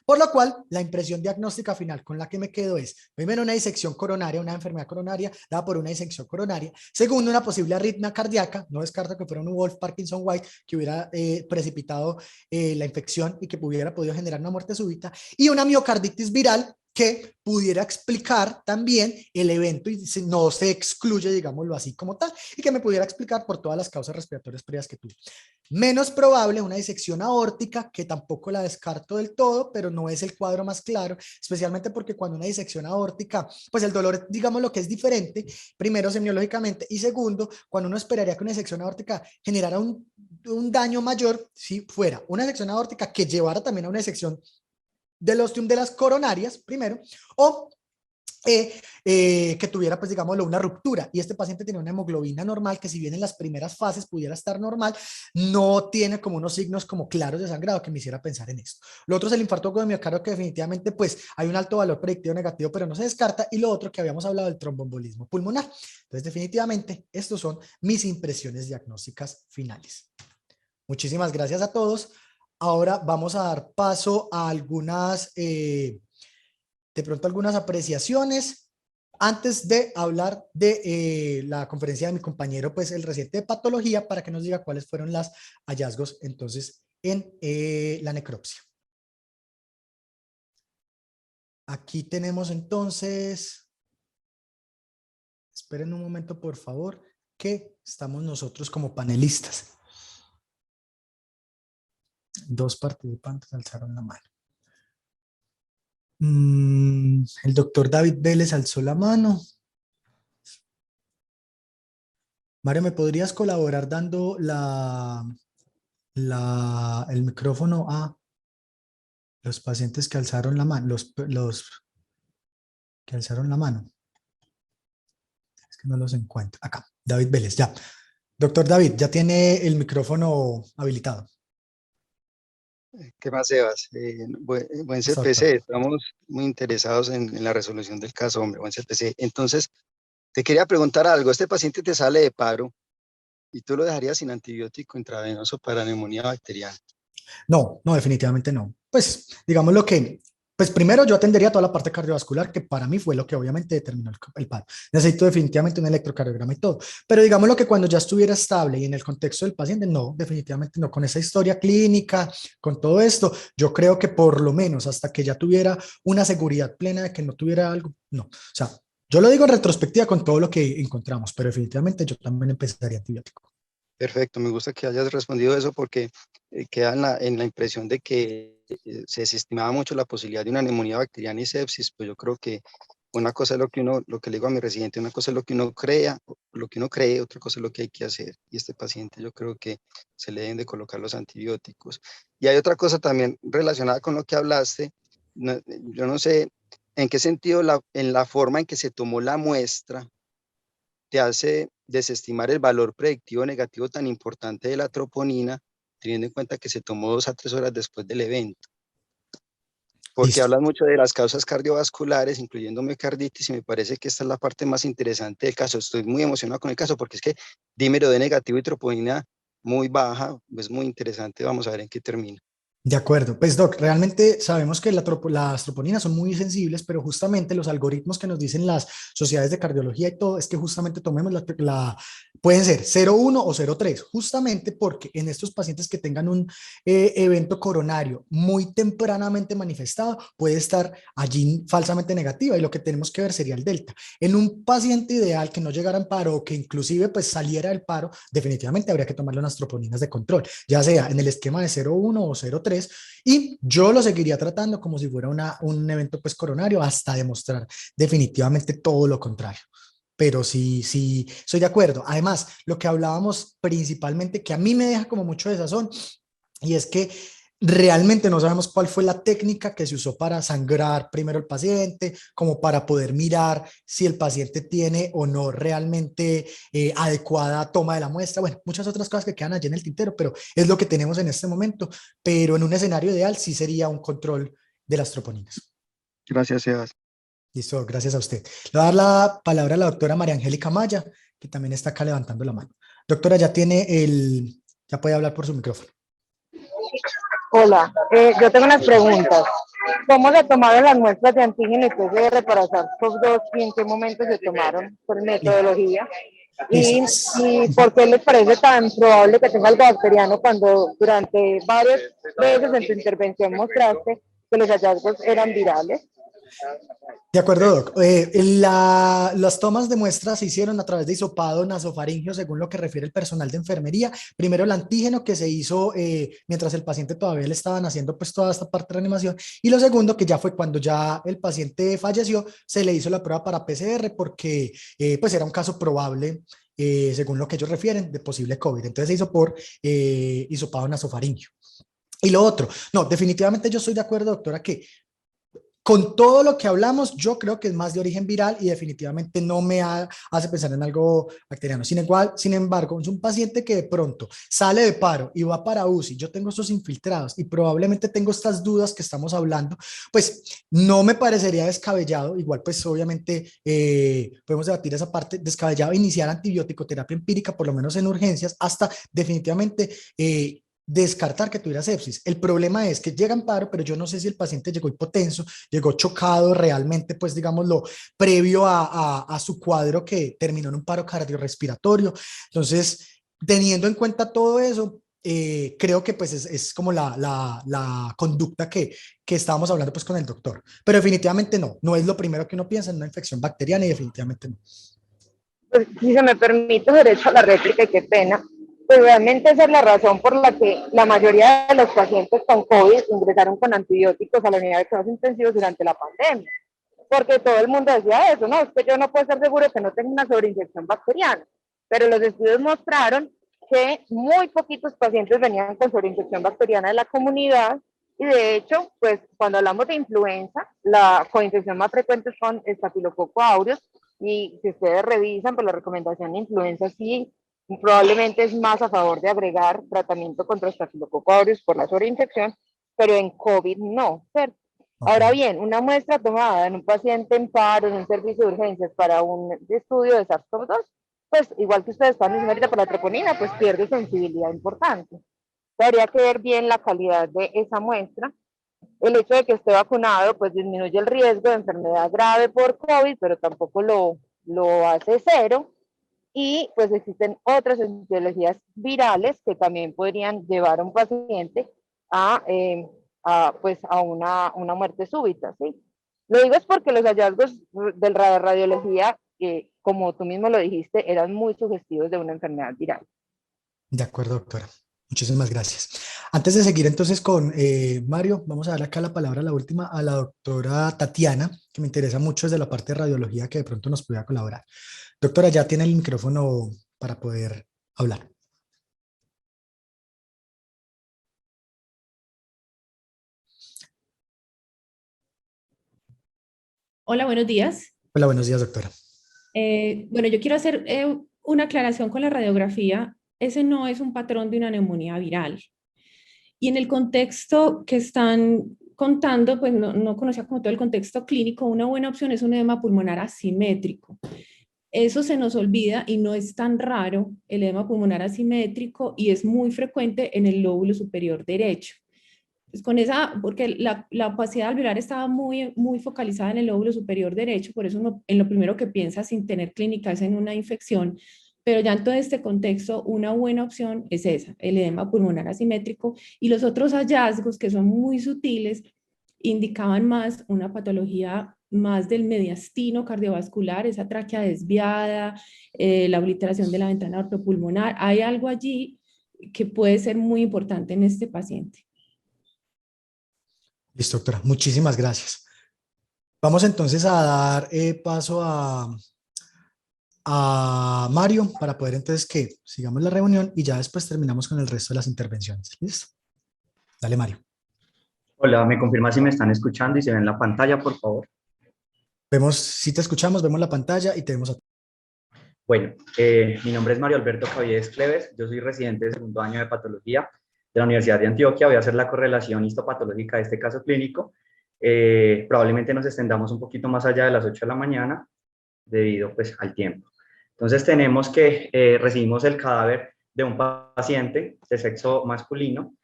A: Por lo cual, la impresión diagnóstica final con la que me quedo es, primero, una disección coronaria, una enfermedad coronaria dada por una disección coronaria. Segundo, una posible arritmia cardíaca. No descarto que fuera un Wolff Parkinson White que hubiera precipitado la infección y que hubiera podido generar una muerte súbita. Y una miocarditis viral que pudiera explicar también el evento y no se excluye, digámoslo así como tal, y que me pudiera explicar por todas las causas respiratorias previas que tuve. Menos probable una disección aórtica, que tampoco la descarto del todo, pero no es el cuadro más claro, especialmente porque cuando una disección aórtica, pues el dolor, digamos lo que es diferente, primero semiológicamente, y segundo, cuando uno esperaría que una disección aórtica generara un daño mayor, si fuera una disección aórtica que llevara también a una disección del ostium de las coronarias, primero, o que tuviera, pues digámoslo, una ruptura, y este paciente tiene una hemoglobina normal que si bien en las primeras fases pudiera estar normal, no tiene como unos signos como claros de sangrado que me hiciera pensar en esto. Lo otro es el infarto agudo de miocardio, que definitivamente pues hay un alto valor predictivo negativo, pero no se descarta, y lo otro que habíamos hablado del tromboembolismo pulmonar. Entonces definitivamente estos son mis impresiones diagnósticas finales. Muchísimas gracias a todos. Ahora vamos a dar paso a algunas de pronto algunas apreciaciones antes de hablar de la conferencia de mi compañero, pues el reciente de patología, para que nos diga cuáles fueron los hallazgos entonces en la necropsia. Aquí tenemos entonces, esperen un momento por favor, que estamos nosotros como panelistas. Dos participantes alzaron la mano. El doctor David Vélez alzó la mano. Mario, ¿me podrías colaborar dando el micrófono a los pacientes que alzaron la mano? Los que alzaron la mano. Es que no los encuentro. Acá, David Vélez, ya. Doctor David, ya tiene el micrófono habilitado.
B: ¿Qué más, Sebas? Buen
A: Listo,
B: CPC,
A: doctor.
B: estamos muy interesados en la resolución del caso, hombre, buen CPC. Entonces, te quería preguntar algo. Este paciente te sale de paro y tú lo dejarías sin antibiótico intravenoso para neumonía bacteriana.
A: No, no, definitivamente no. Pues, digamos lo que, pues primero yo atendería toda la parte cardiovascular, que para mí fue lo que obviamente determinó el paro. Necesito definitivamente un electrocardiograma y todo. Pero digamos lo que cuando ya estuviera estable y en el contexto del paciente, no, definitivamente no. Con esa historia clínica, con todo esto, yo creo que por lo menos hasta que ya tuviera una seguridad plena de que no tuviera algo, no. O sea, yo lo digo en retrospectiva con todo lo que encontramos, pero definitivamente yo también empezaría antibiótico.
B: Perfecto, me gusta que hayas respondido eso porque queda en la impresión de que se desestimaba mucho la posibilidad de una neumonía bacteriana y sepsis. Pues yo creo que una cosa es lo que le digo a mi residente, una cosa es lo que uno crea, lo que uno cree, otra cosa es lo que hay que hacer. Y este paciente yo creo que se le deben de colocar los antibióticos. Y hay otra cosa también relacionada con lo que hablaste. Yo no sé en qué sentido en la forma en que se tomó la muestra te hace desestimar el valor predictivo negativo tan importante de la troponina, teniendo en cuenta que se tomó 2 a 3 horas después del evento. Porque
A: Listo.
B: hablas mucho de las causas cardiovasculares, incluyendo miocarditis, y me parece que esta es la parte más interesante del caso. Estoy muy emocionado con el caso porque es que dímero D negativo y troponina muy baja, es muy interesante. Vamos a ver en qué termina.
A: De acuerdo, pues Doc, realmente sabemos que las troponinas son muy sensibles, pero justamente los algoritmos que nos dicen las sociedades de cardiología y todo es que justamente tomemos pueden ser 0,1 o 0,3, justamente porque en estos pacientes que tengan un evento coronario muy tempranamente manifestado, puede estar allí falsamente negativa y lo que tenemos que ver sería el delta. En un paciente ideal que no llegara en paro o que inclusive pues saliera del paro, definitivamente habría que tomarle unas troponinas de control, ya sea en el esquema de 0,1 o 0,3, y yo lo seguiría tratando como si fuera un evento pues coronario hasta demostrar definitivamente todo lo contrario. Pero sí, sí, estoy de acuerdo. Además, lo que hablábamos principalmente, que a mí me deja como mucho de sazón, y es que realmente no sabemos cuál fue la técnica que se usó para sangrar primero el paciente, como para poder mirar si el paciente tiene o no realmente adecuada toma de la muestra. Bueno, muchas otras cosas que quedan allí en el tintero, pero es lo que tenemos en este momento. Pero en un escenario ideal sí sería un control de las troponinas.
B: Gracias, Sebas.
A: Listo, gracias a usted. Le voy a dar la palabra a la doctora María Angélica Maya, que también está acá levantando la mano. Doctora, ya puede hablar por su micrófono.
C: Hola, yo tengo unas preguntas. ¿Cómo se tomaron las muestras de antígeno y PCR para SARS-CoV-2 y en qué momento se tomaron por metodología?
A: Listo.
C: ¿Y por qué les parece tan probable que tenga algo bacteriano cuando durante varias veces en tu intervención mostraste que los hallazgos eran virales?
A: De acuerdo, Doc. Las tomas de muestras se hicieron a través de hisopado nasofaringeo, según lo que refiere el personal de enfermería. Primero el antígeno que se hizo mientras el paciente todavía le estaban haciendo pues toda esta parte de reanimación. Y lo segundo, que ya fue cuando ya el paciente falleció, se le hizo la prueba para PCR porque pues era un caso probable, según lo que ellos refieren, de posible COVID. Entonces se hizo por hisopado nasofaringeo. Y lo otro, no, definitivamente yo estoy de acuerdo, doctora, que con todo lo que hablamos, yo creo que es más de origen viral y definitivamente no hace pensar en algo bacteriano. Sin embargo, es un paciente que de pronto sale de paro y va para UCI, yo tengo estos infiltrados y probablemente tengo estas dudas que estamos hablando, pues no me parecería descabellado, igual pues obviamente podemos debatir esa parte, descabellado iniciar antibiótico terapia empírica, por lo menos en urgencias, hasta definitivamente descartar que tuviera sepsis. El problema es que llega en paro, pero yo no sé si el paciente llegó hipotenso, llegó chocado realmente, pues digámoslo, previo a su cuadro que terminó en un paro cardiorrespiratorio. Entonces, teniendo en cuenta todo eso, creo que pues es como la conducta que estábamos hablando pues con el doctor. Pero definitivamente no es lo primero que uno piensa en una infección bacteriana y definitivamente no.
C: Pues, si se me permite derecho a la réplica, y qué pena, Pues realmente esa es la razón por la que la mayoría de los pacientes con COVID ingresaron con antibióticos a la unidad de cuidados intensivos durante la pandemia. Porque todo el mundo decía eso, no, es que yo no puedo estar seguro que no tenga una sobreinfección bacteriana. Pero los estudios mostraron que muy poquitos pacientes venían con sobreinfección bacteriana de la comunidad y de hecho, pues cuando hablamos de influenza, la coinfección más frecuente es con Staphylococcus aureus y si ustedes revisan, pues la recomendación de influenza sí probablemente es más a favor de agregar tratamiento contra Staphylococcus aureus por la sobreinfección, pero en COVID no, ¿cierto?
A: Ok.
C: Ahora bien, una muestra tomada en un paciente en paro, en un servicio de urgencias para un estudio de SARS-CoV-2, pues igual que ustedes están diciendo ahorita por la troponina, pues pierde sensibilidad importante. Habría que ver bien la calidad de esa muestra. El hecho de que esté vacunado, pues disminuye el riesgo de enfermedad grave por COVID, pero tampoco lo hace cero. Y pues existen otras etiologías virales que también podrían llevar a un paciente a, pues a una muerte súbita, ¿sí? Lo digo es porque los hallazgos de la radiología, como tú mismo lo dijiste, eran muy sugestivos de una enfermedad viral.
A: De acuerdo, doctora. Muchísimas gracias. Antes de seguir entonces con Mario, vamos a darle acá la palabra, la última, a la doctora Tatiana, que me interesa mucho desde la parte de radiología, que de pronto nos pueda colaborar. Doctora, ya tiene el micrófono para poder hablar.
D: Hola, buenos días.
A: Hola, buenos días, doctora.
D: Bueno, yo quiero hacer una aclaración con la radiografía. Ese no es un patrón de una neumonía viral. Y en el contexto que están contando, pues no conocía como todo el contexto clínico, una buena opción es un edema pulmonar asimétrico. Eso se nos olvida y no es tan raro el edema pulmonar asimétrico y es muy frecuente en el lóbulo superior derecho. Pues con esa, porque la opacidad alveolar estaba muy focalizada en el lóbulo superior derecho, por eso uno, en lo primero que piensa sin tener clínica es en una infección, pero ya en todo este contexto una buena opción es esa, el edema pulmonar asimétrico, y los otros hallazgos que son muy sutiles indicaban más una patología más del mediastino cardiovascular, esa tráquea desviada, la obliteración de la ventana ortopulmonar. Hay algo allí que puede ser muy importante en este paciente.
A: Listo, doctora. Muchísimas gracias. Vamos entonces a dar paso a Mario para poder entonces que sigamos la reunión y ya después terminamos con el resto de las intervenciones. ¿Listo? Dale, Mario.
E: Hola, ¿me confirma si me están escuchando y se ve en la pantalla, por favor?
A: Vemos, si te escuchamos, vemos la pantalla y te vemos a...
E: Bueno, mi nombre es Mario Alberto Caviedes Cleves, yo soy residente de segundo año de patología de la Universidad de Antioquia. Voy a hacer la correlación histopatológica de este caso clínico. Probablemente nos extendamos un poquito más allá de las 8 de la mañana debido pues, al tiempo. Entonces tenemos que recibimos el cadáver de un paciente de sexo masculino,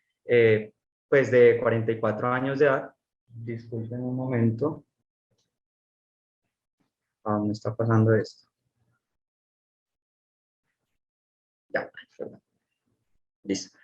E: pues de 44 años de edad. Disculpen un momento. Me está pasando esto. Ya, perdón. Listo.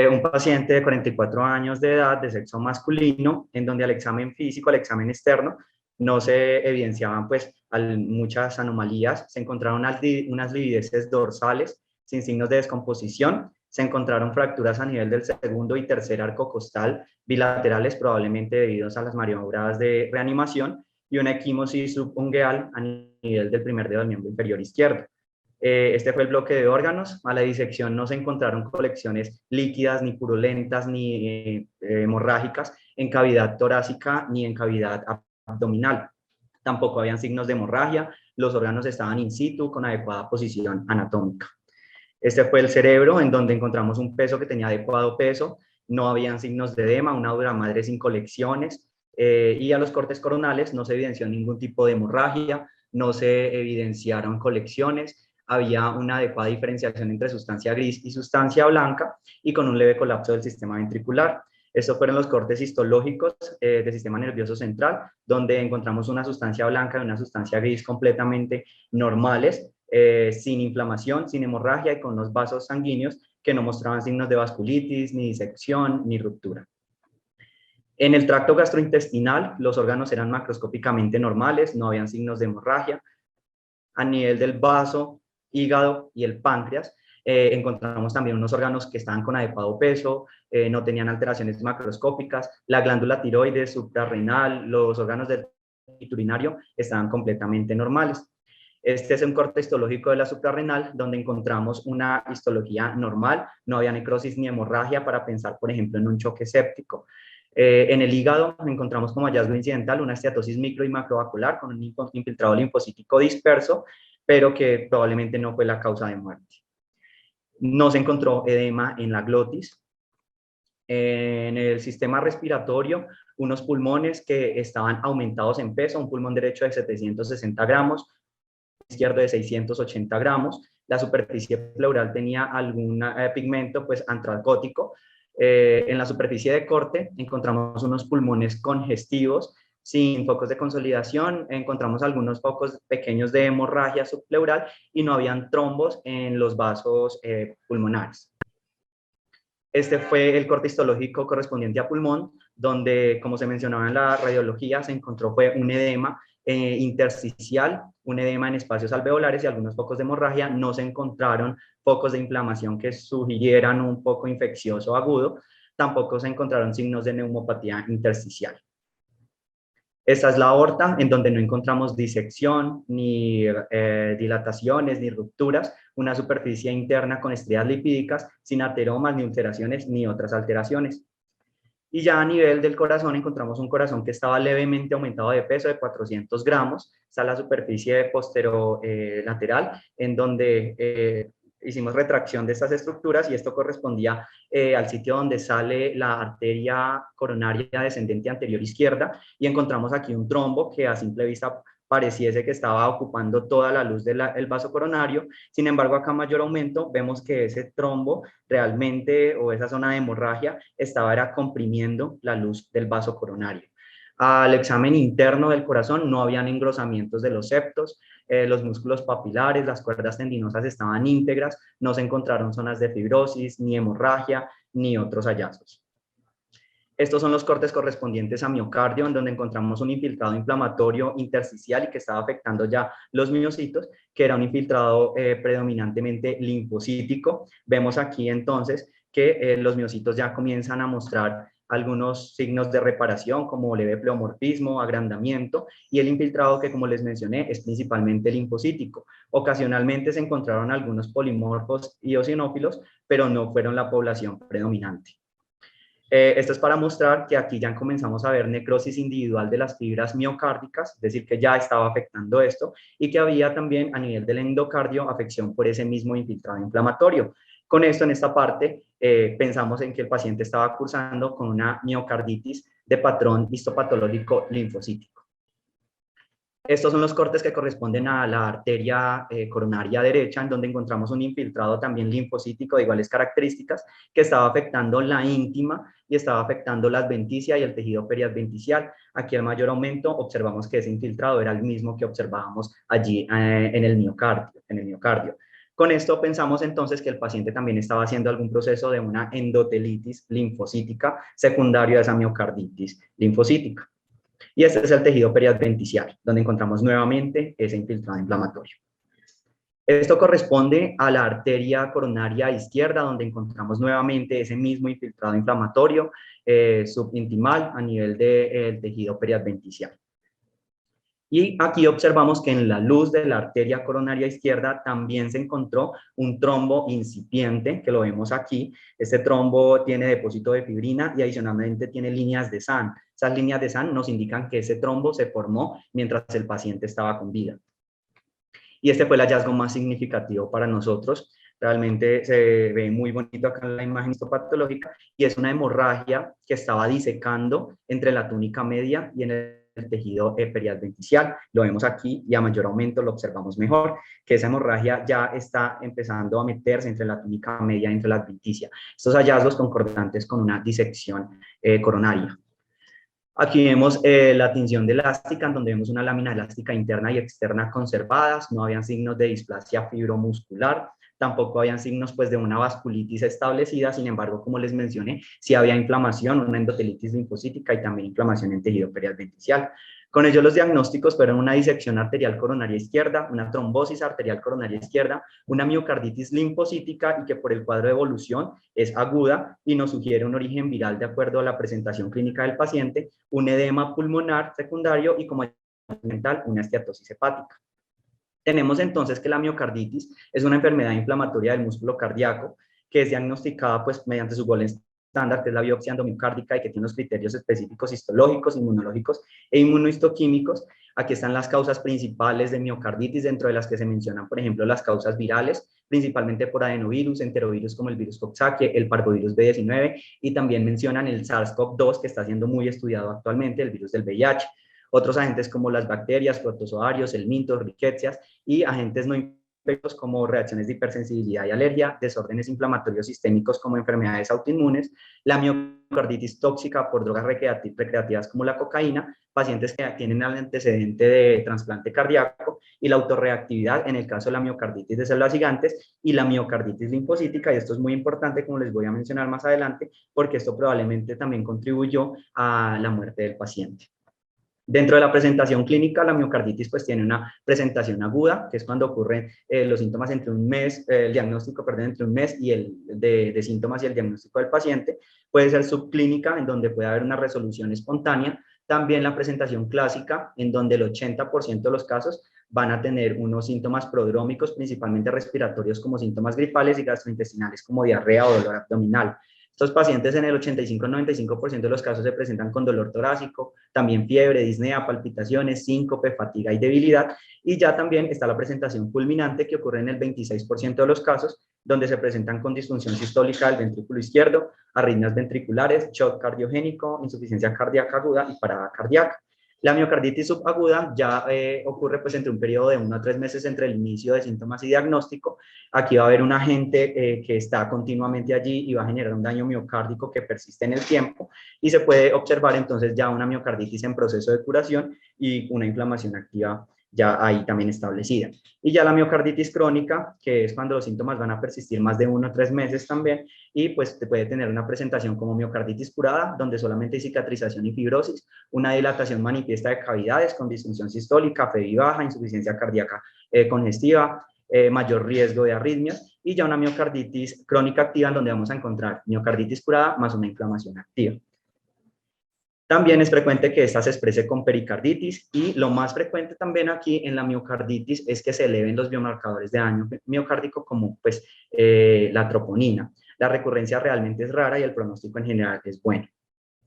E: Un paciente de 44 años de edad, de sexo masculino, en donde al examen físico, al examen externo, no se evidenciaban pues muchas anomalías. Se encontraron unas livideces dorsales sin signos de descomposición. Se encontraron fracturas a nivel del segundo y tercer arco costal bilaterales, probablemente debidos a las maniobras de reanimación, y una equimosis subungueal a nivel del primer dedo del miembro inferior izquierdo. Este fue el bloque de órganos. A la disección no se encontraron colecciones líquidas, ni purulentas, ni hemorrágicas en cavidad torácica ni en cavidad abdominal. Tampoco habían signos de hemorragia. Los órganos estaban in situ con adecuada posición anatómica. Este fue el cerebro, en donde encontramos un peso que tenía adecuado peso. No habían signos de edema, una dura madre sin colecciones. Y a los cortes coronales no se evidenció ningún tipo de hemorragia, no se evidenciaron colecciones. Había una adecuada diferenciación entre sustancia gris y sustancia blanca y con un leve colapso del sistema ventricular. Estos fueron los cortes histológicos del sistema nervioso central, donde encontramos una sustancia blanca y una sustancia gris completamente normales, sin inflamación, sin hemorragia y con los vasos sanguíneos que no mostraban signos de vasculitis, ni disección, ni ruptura. En el tracto gastrointestinal, los órganos eran macroscópicamente normales, no habían signos de hemorragia. A nivel del vaso, hígado y el páncreas, Encontramos también unos órganos que estaban con adecuado peso, no tenían alteraciones macroscópicas, la glándula tiroides, suprarrenal, los órganos del urinario estaban completamente normales. Este es un corte histológico de la suprarrenal, donde encontramos una histología normal, no había necrosis ni hemorragia para pensar, por ejemplo, en un choque séptico. En el hígado encontramos como hallazgo incidental una esteatosis micro y macrovascular con un infiltrado linfocítico disperso, pero que probablemente no fue la causa de muerte. No se encontró edema en la glotis. En el sistema respiratorio, unos pulmones que estaban aumentados en peso, un pulmón derecho de 760 gramos, izquierdo de 680 gramos. La superficie pleural tenía algún pigmento pues antracótico. En la superficie de corte encontramos unos pulmones congestivos sin focos de consolidación, encontramos algunos focos pequeños de hemorragia subpleural y no habían trombos en los vasos pulmonares. Este fue el corte histológico correspondiente a pulmón, donde, como se mencionaba en la radiología, se encontró fue un edema intersticial, un edema en espacios alveolares y algunos focos de hemorragia. No se encontraron focos de inflamación que sugirieran un foco infeccioso agudo. Tampoco se encontraron signos de neumopatía intersticial. Esta es la aorta, en donde no encontramos disección, ni dilataciones, ni rupturas, una superficie interna con estrías lipídicas, sin ateromas, ni ulceraciones, ni otras alteraciones. Y ya a nivel del corazón encontramos un corazón que estaba levemente aumentado de peso de 400 gramos, está la superficie posterolateral, en donde hicimos retracción de estas estructuras y esto correspondía al sitio donde sale la arteria coronaria descendente anterior izquierda y encontramos aquí un trombo que a simple vista pareciese que estaba ocupando toda la luz del vaso coronario. Sin embargo, acá a mayor aumento vemos que ese trombo realmente, o esa zona de hemorragia, estaba comprimiendo la luz del vaso coronario. Al examen interno del corazón no habían engrosamientos de los septos, los músculos papilares, las cuerdas tendinosas estaban íntegras, no se encontraron zonas de fibrosis, ni hemorragia, ni otros hallazgos. Estos son los cortes correspondientes a miocardio, en donde encontramos un infiltrado inflamatorio intersticial y que estaba afectando ya los miocitos, que era un infiltrado predominantemente linfocítico. Vemos aquí entonces que los miocitos ya comienzan a mostrar algunos signos de reparación como leve pleomorfismo, agrandamiento, y el infiltrado que, como les mencioné, es principalmente linfocítico. Ocasionalmente se encontraron algunos polimorfos eosinófilos, pero no fueron la población predominante. Esto es para mostrar que aquí ya comenzamos a ver necrosis individual de las fibras miocárdicas, es decir, que ya estaba afectando esto, y que había también a nivel del endocardio afección por ese mismo infiltrado inflamatorio. Con esto, en esta parte, pensamos en que el paciente estaba cursando con una miocarditis de patrón histopatológico linfocítico. Estos son los cortes que corresponden a la arteria coronaria derecha, en donde encontramos un infiltrado también linfocítico de iguales características que estaba afectando la íntima y estaba afectando la adventicia y el tejido periadventicial. Aquí al mayor aumento observamos que ese infiltrado era el mismo que observábamos allí en el miocardio. Con esto pensamos entonces que el paciente también estaba haciendo algún proceso de una endotelitis linfocítica secundario a esa miocarditis linfocítica. Y este es el tejido periadventicial, donde encontramos nuevamente ese infiltrado inflamatorio. Esto corresponde a la arteria coronaria izquierda, donde encontramos nuevamente ese mismo infiltrado inflamatorio subintimal a nivel del tejido periadventicial. Y aquí observamos que en la luz de la arteria coronaria izquierda también se encontró un trombo incipiente, que lo vemos aquí. Este trombo tiene depósito de fibrina y adicionalmente tiene líneas de SAN. Esas líneas de SAN nos indican que ese trombo se formó mientras el paciente estaba con vida. Y este fue el hallazgo más significativo para nosotros. Realmente se ve muy bonito acá en la imagen histopatológica y es una hemorragia que estaba disecando entre la túnica media y en el tejido periadventicial. Lo vemos aquí y a mayor aumento lo observamos mejor, que esa hemorragia ya está empezando a meterse entre la túnica media y entre la adventicia. Estos hallazgos concordantes con una disección coronaria. Aquí vemos la tinción de elástica, en donde vemos una lámina elástica interna y externa conservadas, no habían signos de displasia fibromuscular, tampoco habían signos pues, de una vasculitis establecida, sin embargo, como les mencioné, sí había inflamación, una endotelitis linfocítica y también inflamación en tejido periadventicial. Con ello los diagnósticos fueron una disección arterial coronaria izquierda, una trombosis arterial coronaria izquierda, una miocarditis linfocítica y que por el cuadro de evolución es aguda y nos sugiere un origen viral de acuerdo a la presentación clínica del paciente, un edema pulmonar secundario y como mental una esteatosis hepática. Tenemos entonces que la miocarditis es una enfermedad inflamatoria del músculo cardíaco que es diagnosticada pues mediante su Gold estándar, que es la biopsia endomiocárdica y que tiene unos criterios específicos histológicos, inmunológicos e inmunohistoquímicos. Aquí están las causas principales de miocarditis, dentro de las que se mencionan, por ejemplo, las causas virales, principalmente por adenovirus, enterovirus como el virus Coxsackie, el parvovirus B19, y también mencionan el SARS-CoV-2, que está siendo muy estudiado actualmente, el virus del VIH. Otros agentes como las bacterias, protozoarios, helmintos, rickettsias y agentes no infectos como reacciones de hipersensibilidad y alergia, desórdenes inflamatorios sistémicos como enfermedades autoinmunes, la miocarditis tóxica por drogas recreativas como la cocaína, pacientes que tienen el antecedente de trasplante cardíaco y la autorreactividad en el caso de la miocarditis de células gigantes y la miocarditis linfocítica, y esto es muy importante como les voy a mencionar más adelante porque esto probablemente también contribuyó a la muerte del paciente. Dentro de la presentación clínica, la miocarditis pues tiene una presentación aguda, que es cuando ocurren los síntomas entre un mes, el diagnóstico, perdón, entre un mes y el de síntomas y el diagnóstico del paciente. Puede ser subclínica, en donde puede haber una resolución espontánea. También la presentación clásica, en donde el 80% de los casos van a tener unos síntomas prodrómicos, principalmente respiratorios como síntomas gripales y gastrointestinales como diarrea o dolor abdominal. Estos pacientes en el 85-95% de los casos se presentan con dolor torácico, también fiebre, disnea, palpitaciones, síncope, fatiga y debilidad. Y ya también está la presentación fulminante que ocurre en el 26% de los casos, donde se presentan con disfunción sistólica del ventrículo izquierdo, arritmias ventriculares, shock cardiogénico, insuficiencia cardíaca aguda y parada cardíaca. La miocarditis subaguda ya ocurre pues entre un periodo de 1 a 3 meses entre el inicio de síntomas y diagnóstico. Aquí va a haber un agente que está continuamente allí y va a generar un daño miocárdico que persiste en el tiempo y se puede observar entonces ya una miocarditis en proceso de curación y una inflamación activa ya ahí también establecida. Y ya la miocarditis crónica, que es cuando los síntomas van a persistir más de 1 o 3 meses también, y pues te puede tener una presentación como miocarditis curada, donde solamente hay cicatrización y fibrosis, una dilatación manifiesta de cavidades con disfunción sistólica, FEBI baja, insuficiencia cardíaca congestiva, mayor riesgo de arritmias, y ya una miocarditis crónica activa, en donde vamos a encontrar miocarditis curada más una inflamación activa. También es frecuente que esta se exprese con pericarditis y lo más frecuente también aquí en la miocarditis es que se eleven los biomarcadores de daño miocárdico como pues la troponina. La recurrencia realmente es rara y el pronóstico en general es bueno.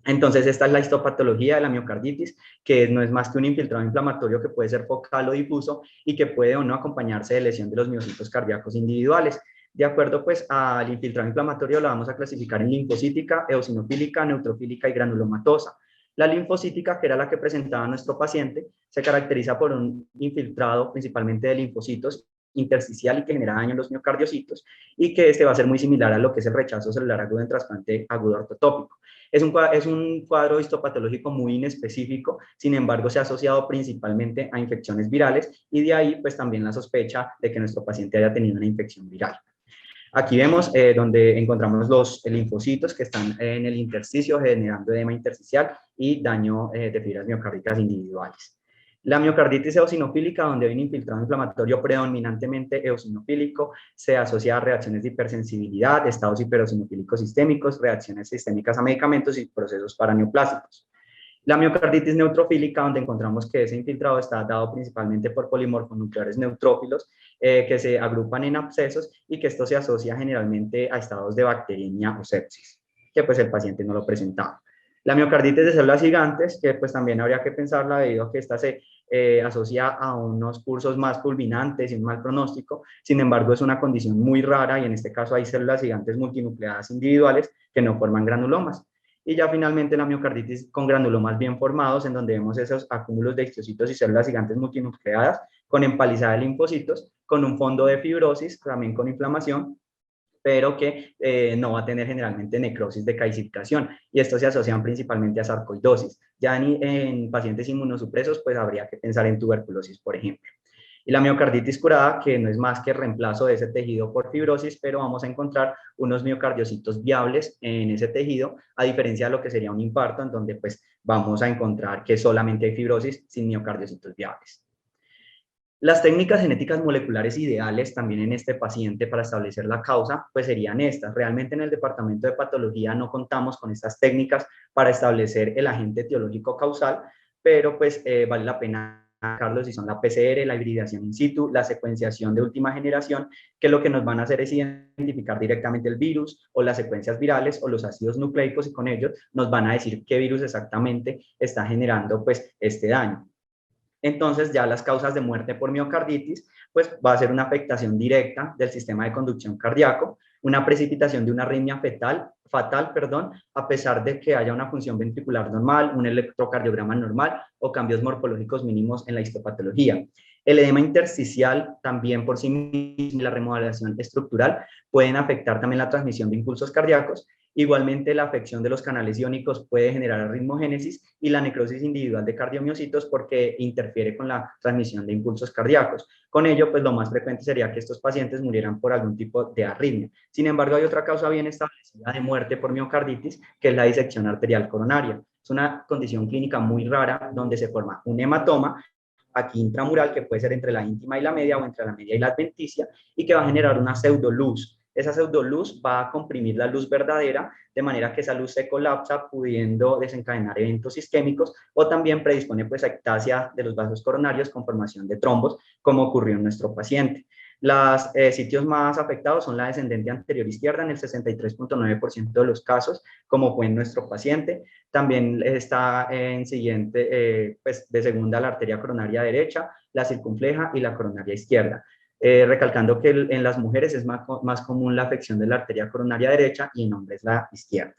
E: Entonces esta es la histopatología de la miocarditis, que no es más que un infiltrado inflamatorio que puede ser focal o difuso y que puede o no acompañarse de lesión de los miocitos cardíacos individuales. De acuerdo pues al infiltrado inflamatorio lo vamos a clasificar en linfocítica, eosinofílica, neutrofílica y granulomatosa. La linfocítica, que era la que presentaba nuestro paciente, se caracteriza por un infiltrado principalmente de linfocitos intersticial y que genera daño en los miocardiocitos y que este va a ser muy similar a lo que es el rechazo celular agudo en trasplante agudo ortotópico. Es un cuadro histopatológico muy inespecífico, sin embargo se ha asociado principalmente a infecciones virales y de ahí pues también la sospecha de que nuestro paciente haya tenido una infección viral. Aquí vemos donde encontramos los linfocitos que están en el intersticio generando edema intersticial y daño de fibras miocárdicas individuales. La miocarditis eosinofílica, donde hay un infiltrado inflamatorio predominantemente eosinofílico, se asocia a reacciones de hipersensibilidad, estados hiperosinofílicos sistémicos, reacciones sistémicas a medicamentos y procesos paraneoplásicos. La miocarditis neutrofílica, donde encontramos que ese infiltrado está dado principalmente por polimorfonucleares neutrófilos que se agrupan en abscesos y que esto se asocia generalmente a estados de bacteriemia o sepsis, que pues el paciente no lo presentaba. La miocarditis de células gigantes, que pues también habría que pensarla debido a que esta se asocia a unos cursos más fulminantes y un mal pronóstico, sin embargo es una condición muy rara y en este caso hay células gigantes multinucleadas individuales que no forman granulomas. Y ya finalmente la miocarditis con granulomas bien formados, en donde vemos esos acúmulos de histocitos y células gigantes multinucleadas con empalizada de linfocitos, con un fondo de fibrosis, también con inflamación, pero que no va a tener generalmente necrosis de calcificación. Y esto se asocian principalmente a sarcoidosis. Ya en pacientes inmunosupresos, pues habría que pensar en tuberculosis, por ejemplo. Y la miocarditis curada, que no es más que reemplazo de ese tejido por fibrosis, pero vamos a encontrar unos miocardiocitos viables en ese tejido, a diferencia de lo que sería un infarto, en donde pues vamos a encontrar que solamente hay fibrosis sin miocardiocitos viables. Las técnicas genéticas moleculares ideales también en este paciente para establecer la causa, pues serían estas. Realmente en el departamento de patología no contamos con estas técnicas para establecer el agente etiológico causal, pero pues vale la pena, Carlos, si son la PCR, la hibridación in situ, la secuenciación de última generación, que lo que nos van a hacer es identificar directamente el virus o las secuencias virales o los ácidos nucleicos, y con ellos nos van a decir qué virus exactamente está generando pues este daño. Entonces ya las causas de muerte por miocarditis, pues va a ser una afectación directa del sistema de conducción cardíaco, una precipitación de una arritmia fatal, a pesar de que haya una función ventricular normal, un electrocardiograma normal o cambios morfológicos mínimos en la histopatología. El edema intersticial también por sí mismo y la remodelación estructural pueden afectar también la transmisión de impulsos cardíacos. Igualmente, la afección de los canales iónicos puede generar arritmogénesis y la necrosis individual de cardiomiocitos porque interfiere con la transmisión de impulsos cardíacos. Con ello, pues lo más frecuente sería que estos pacientes murieran por algún tipo de arritmia. Sin embargo, hay otra causa bien establecida de muerte por miocarditis, que es la disección arterial coronaria. Es una condición clínica muy rara donde se forma un hematoma aquí intramural, que puede ser entre la íntima y la media o entre la media y la adventicia, y que va a generar una pseudoluz. Esa pseudoluz va a comprimir la luz verdadera, de manera que esa luz se colapsa, pudiendo desencadenar eventos isquémicos, o también predispone pues a ectasia de los vasos coronarios con formación de trombos, como ocurrió en nuestro paciente. Los sitios más afectados son la descendente anterior izquierda en el 63.9% de los casos, como fue en nuestro paciente. También está en siguiente, pues de segunda, la arteria coronaria derecha, la circunfleja y la coronaria izquierda. Recalcando que en las mujeres es más común la afección de la arteria coronaria derecha y en hombres la izquierda.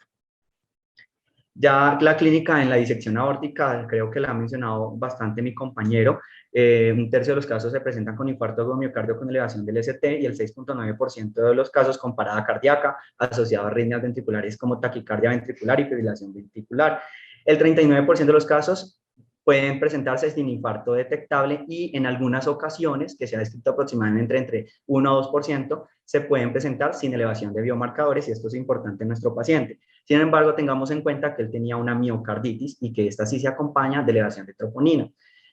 E: Ya la clínica en la disección aórtica, creo que la ha mencionado bastante mi compañero. Un tercio de los casos se presentan con infarto de miocardio con elevación del ST y el 6.9% de los casos con parada cardíaca asociado a arritmias ventriculares como taquicardia ventricular y fibrilación ventricular. El 39% de los casos pueden presentarse sin infarto detectable y en algunas ocasiones, que se ha descrito aproximadamente entre 1 o 2%, se pueden presentar sin elevación de biomarcadores, y esto es importante en nuestro paciente. Sin embargo, tengamos en cuenta que él tenía una miocarditis y que esta sí se acompaña de elevación de troponina.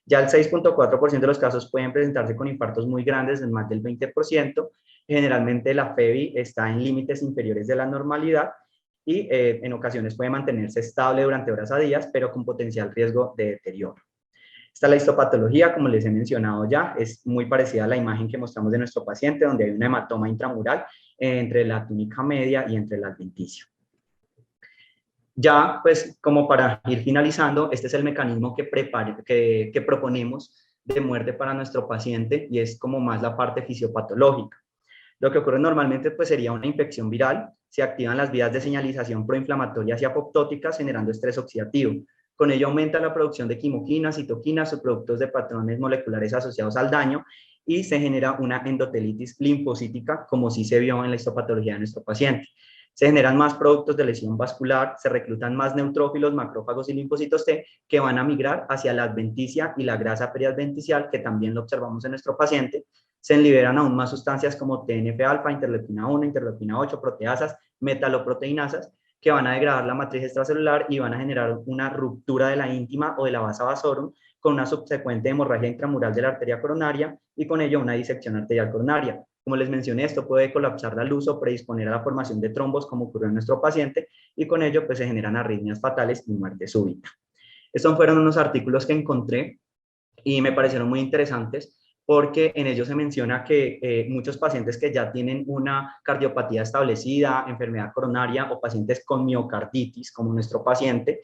E: Ya el 6.4% de los casos pueden presentarse con infartos muy grandes, de más del 20%. Generalmente la FEBI está en límites inferiores de la normalidad y en ocasiones puede mantenerse estable durante horas a días, pero con potencial riesgo de deterioro. Esta la histopatología, como les he mencionado ya, es muy parecida a la imagen que mostramos de nuestro paciente, donde hay una hematoma intramural entre la túnica media y entre el adventicio. Ya, pues, como para ir finalizando, este es el mecanismo que proponemos de muerte para nuestro paciente, y es como más la parte fisiopatológica. Lo que ocurre normalmente pues sería una infección viral, se activan las vías de señalización proinflamatorias y apoptóticas generando estrés oxidativo. Con ello aumenta la producción de quimoquinas, citoquinas, subproductos de patrones moleculares asociados al daño, y se genera una endotelitis linfocítica, como sí se vio en la histopatología de nuestro paciente. Se generan más productos de lesión vascular, se reclutan más neutrófilos, macrófagos y linfocitos T que van a migrar hacia la adventicia y la grasa periadventicial, que también lo observamos en nuestro paciente. Se liberan aún más sustancias como TNF-alfa, interleuquina 1, interleuquina 8, proteasas, metaloproteinasas, que van a degradar la matriz extracelular y van a generar una ruptura de la íntima o de la vasa vasorum, con una subsecuente hemorragia intramural de la arteria coronaria y con ello una disección arterial coronaria. Como les mencioné, esto puede colapsar la luz o predisponer a la formación de trombos, como ocurrió en nuestro paciente, y con ello pues se generan arritmias fatales y muerte súbita. Estos fueron unos artículos que encontré y me parecieron muy interesantes, porque en ellos se menciona que muchos pacientes que ya tienen una cardiopatía establecida, enfermedad coronaria o pacientes con miocarditis, como nuestro paciente,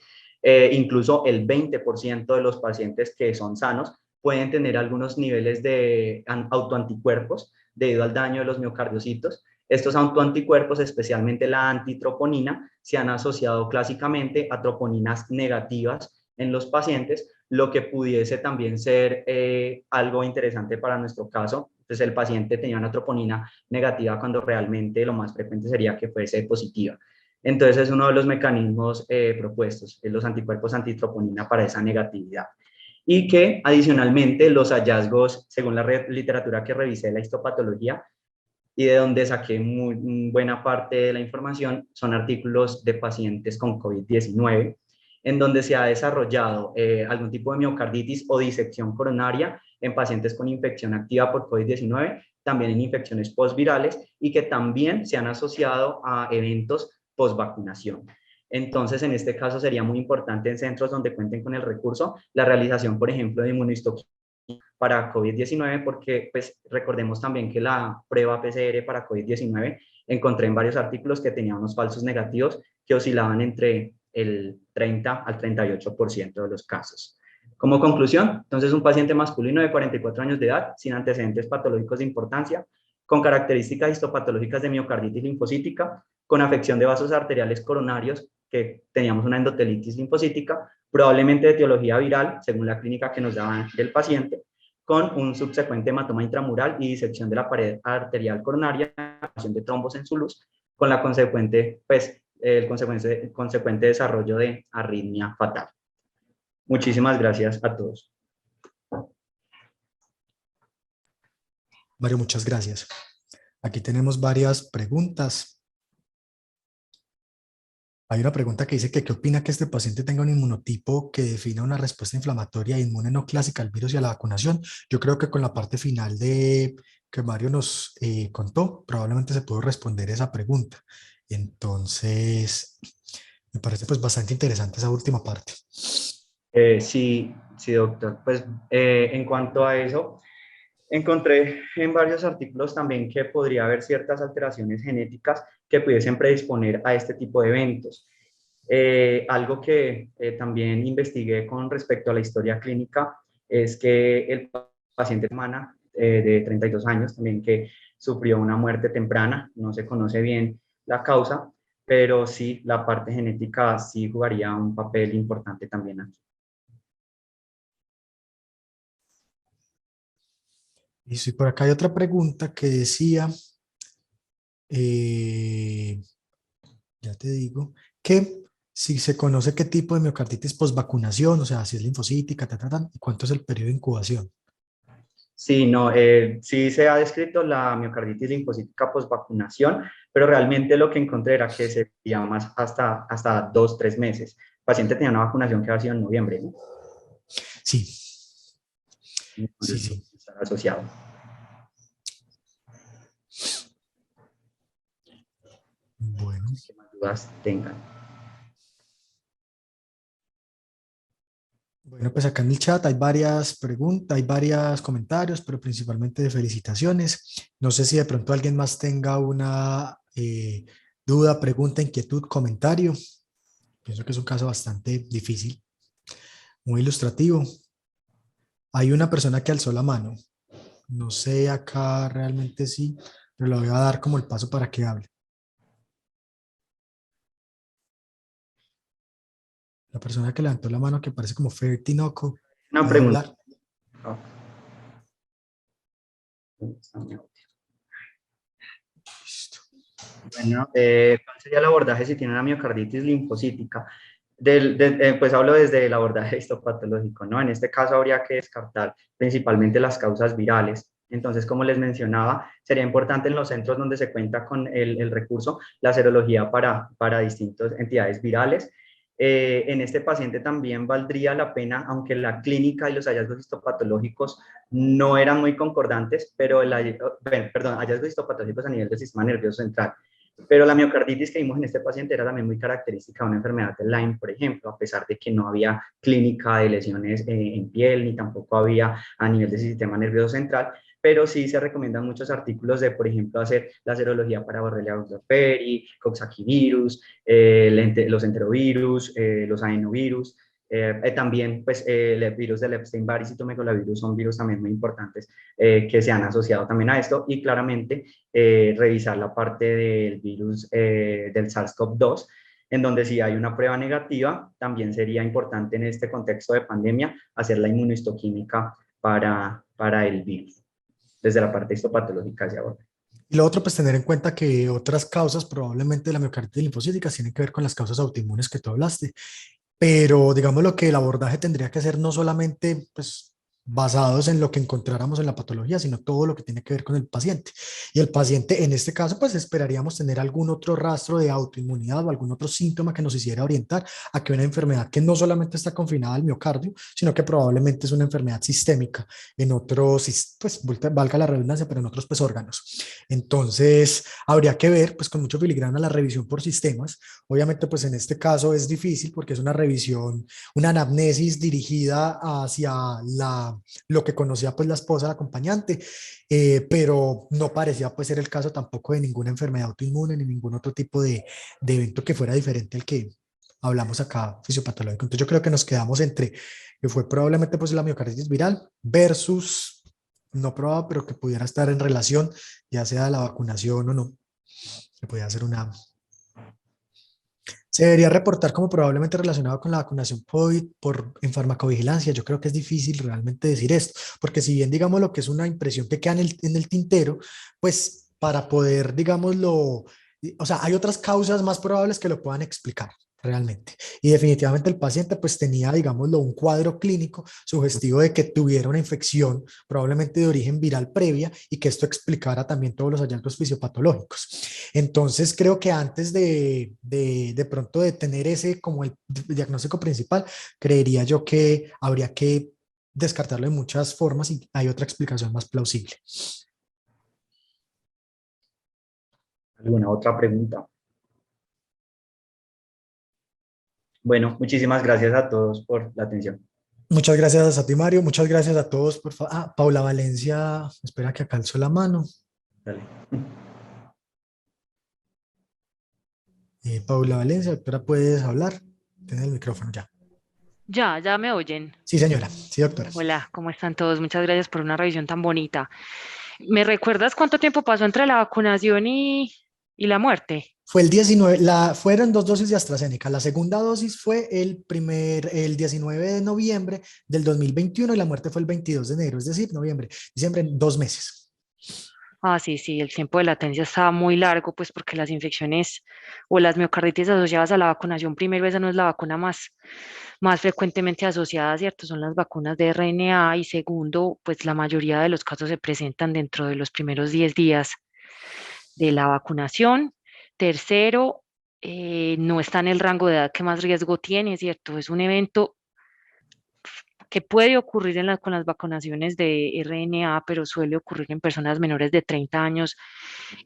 E: incluso el 20% de los pacientes que son sanos pueden tener algunos niveles de autoanticuerpos debido al daño de los miocardiocitos. Estos autoanticuerpos, especialmente la antitroponina, se han asociado clásicamente a troponinas negativas en los pacientes, lo que pudiese también ser algo interesante para nuestro caso. Entonces el paciente tenía una troponina negativa cuando realmente lo más frecuente sería que fuese positiva. Entonces es uno de los mecanismos propuestos, los anticuerpos antitroponina para esa negatividad. y que adicionalmente los hallazgos, según la literatura que revisé, la histopatología, y de donde saqué muy buena parte de la información, son artículos de pacientes con COVID-19, en donde se ha desarrollado algún tipo de miocarditis o disección coronaria en pacientes con infección activa por COVID-19, también en infecciones postvirales, y que también se han asociado a eventos postvacunación. Entonces, en este caso sería muy importante en centros donde cuenten con el recurso la realización, por ejemplo, de inmunohistoquímica para COVID-19, porque pues recordemos también que la prueba PCR para COVID-19 encontré en varios artículos que tenía unos falsos negativos que oscilaban entre el 30 al 38% de los casos. Como conclusión, entonces un paciente masculino de 44 años de edad, sin antecedentes patológicos de importancia, con características histopatológicas de miocarditis linfocítica, con afección de vasos arteriales coronarios, que teníamos una endotelitis linfocítica, probablemente de etiología viral, según la clínica que nos daban del paciente, con un subsecuente hematoma intramural y disección de la pared arterial coronaria, de trombos en su luz, con la consecuente, pues, el consecuente desarrollo de arritmia fatal. Muchísimas gracias a todos.
A: Mario, muchas gracias. Aquí tenemos varias preguntas. Hay una pregunta que dice que ¿qué opina que este paciente tenga un inmunotipo que defina una respuesta inflamatoria inmune no clásica al virus y a la vacunación? Yo creo que con la parte final de que Mario nos contó, probablemente se pudo responder esa pregunta. Entonces, me parece pues bastante interesante esa última parte.
E: Sí, doctor. Pues en cuanto a eso, encontré en varios artículos también que podría haber ciertas alteraciones genéticas que pudiesen predisponer a este tipo de eventos. Algo que también investigué con respecto a la historia clínica es que el paciente humana de 32 años también que sufrió una muerte temprana, no se conoce bien la causa, pero sí la parte genética sí jugaría un papel importante también aquí.
A: Y sí, por acá hay otra pregunta que decía, ya te digo, que si se conoce qué tipo de miocarditis postvacunación, o sea, si es linfocítica, y cuánto es el periodo de incubación.
E: Sí, no, sí se ha descrito la miocarditis linfocítica postvacunación, pero realmente lo que encontré era que se veía más hasta 2, 3 meses. El paciente tenía una vacunación que había sido en noviembre, ¿no?
A: Sí,
E: Entonces,
A: sí.
E: está asociado.
A: Bueno.
E: ¿Qué más dudas tengan?
A: Bueno, pues acá en el chat hay varias preguntas, hay varios comentarios, pero principalmente de felicitaciones. No sé si de pronto alguien más tenga una duda, pregunta, inquietud, comentario. Pienso que es un caso bastante difícil, muy ilustrativo. Hay una persona que alzó la mano. No sé acá realmente sí, pero le voy a dar como el paso para que hable. La persona que levantó la mano que parece como Fer Tinoco.
E: Una
A: ¿Puede
E: pregunta.
A: hablar? Listo.
E: Bueno, ¿cuál sería el abordaje si tiene una miocarditis linfocítica? Pues hablo desde el abordaje histopatológico, ¿no? En este caso habría que descartar principalmente las causas virales. Entonces, como les mencionaba, sería importante en los centros donde se cuenta con el recurso, la serología para distintas entidades virales. En este paciente también valdría la pena, aunque la clínica y los hallazgos histopatológicos no eran muy concordantes, pero hallazgos histopatológicos a nivel del sistema nervioso central. Pero la miocarditis que vimos en este paciente era también muy característica de una enfermedad de Lyme, por ejemplo, a pesar de que no había clínica de lesiones en piel, ni tampoco había a nivel del sistema nervioso central, pero sí se recomiendan muchos artículos de, por ejemplo, hacer la serología para Borrelia burgdorferi, coxsackie-virus, los enterovirus, los adenovirus, también, pues, el virus del Epstein-Barr y citomegalovirus son virus también muy importantes que se han asociado también a esto, y claramente revisar la parte del virus del SARS-CoV-2, en donde si hay una prueba negativa, también sería importante en este contexto de pandemia hacer la inmunohistoquímica para el virus, desde la parte histopatológica hacia abajo.
A: Y lo otro, pues tener en cuenta que otras causas probablemente de la miocarditis linfocítica tienen que ver con las causas autoinmunes que tú hablaste. pero digamos lo que el abordaje tendría que ser no solamente pues basados en lo que encontráramos en la patología, sino todo lo que tiene que ver con el paciente. Y el paciente, en este caso, pues esperaríamos tener algún otro rastro de autoinmunidad o algún otro síntoma que nos hiciera orientar a que una enfermedad que no solamente está confinada al miocardio, sino que probablemente es una enfermedad sistémica en otros, pues valga la redundancia, pero en otros pues órganos. Entonces, habría que ver pues con mucho filigrana la revisión por sistemas. Obviamente, pues en este caso es difícil porque es una revisión, una anamnesis dirigida hacia lo que conocía pues la esposa, la acompañante, pero no parecía pues ser el caso tampoco de ninguna enfermedad autoinmune ni ningún otro tipo de evento que fuera diferente al que hablamos acá fisiopatológico. Entonces yo creo que nos quedamos entre que fue probablemente pues la miocarditis viral versus no probada, pero que pudiera estar en relación, ya sea la vacunación o no, que pudiera ser una. Se debería reportar como probablemente relacionado con la vacunación COVID en farmacovigilancia. Yo creo que es difícil realmente decir esto, porque si bien digamos lo que es una impresión que queda en el tintero, pues para poder, digámoslo, o sea, hay otras causas más probables que lo puedan explicar realmente. Y definitivamente el paciente pues tenía, digámoslo, un cuadro clínico sugestivo de que tuviera una infección probablemente de origen viral previa y que esto explicara también todos los hallazgos fisiopatológicos. Entonces creo que antes de pronto de tener ese como el diagnóstico principal, creería yo que habría que descartarlo de muchas formas y hay otra explicación más plausible.
E: ¿Alguna otra pregunta? Bueno, muchísimas gracias a todos por la atención.
A: Muchas gracias a ti, Mario. Muchas gracias a todos. Paula Valencia, espera que acá alzó la mano.
E: Dale.
A: Paula Valencia, doctora, puedes hablar. Tienes el micrófono ya.
F: Ya me oyen.
A: Sí, señora. Sí, doctora.
F: Hola, ¿cómo están todos? Muchas gracias por una revisión tan bonita. ¿Me recuerdas cuánto tiempo pasó entre la vacunación y la muerte?
A: Fue el 19, fueron 2 dosis de AstraZeneca. La segunda dosis fue el 19 de noviembre del 2021 y la muerte fue el 22 de enero, es decir, noviembre, diciembre, 2 meses.
F: Ah, sí, el tiempo de latencia estaba muy largo, pues porque las infecciones o las miocarditis asociadas a la vacunación, primero, esa no es la vacuna más frecuentemente asociada, ¿cierto? Son las vacunas de RNA y segundo, pues la mayoría de los casos se presentan dentro de los primeros 10 días de la vacunación. Tercero, no está en el rango de edad que más riesgo tiene, ¿cierto? Es un evento que puede ocurrir con las vacunaciones de RNA, pero suele ocurrir en personas menores de 30 años,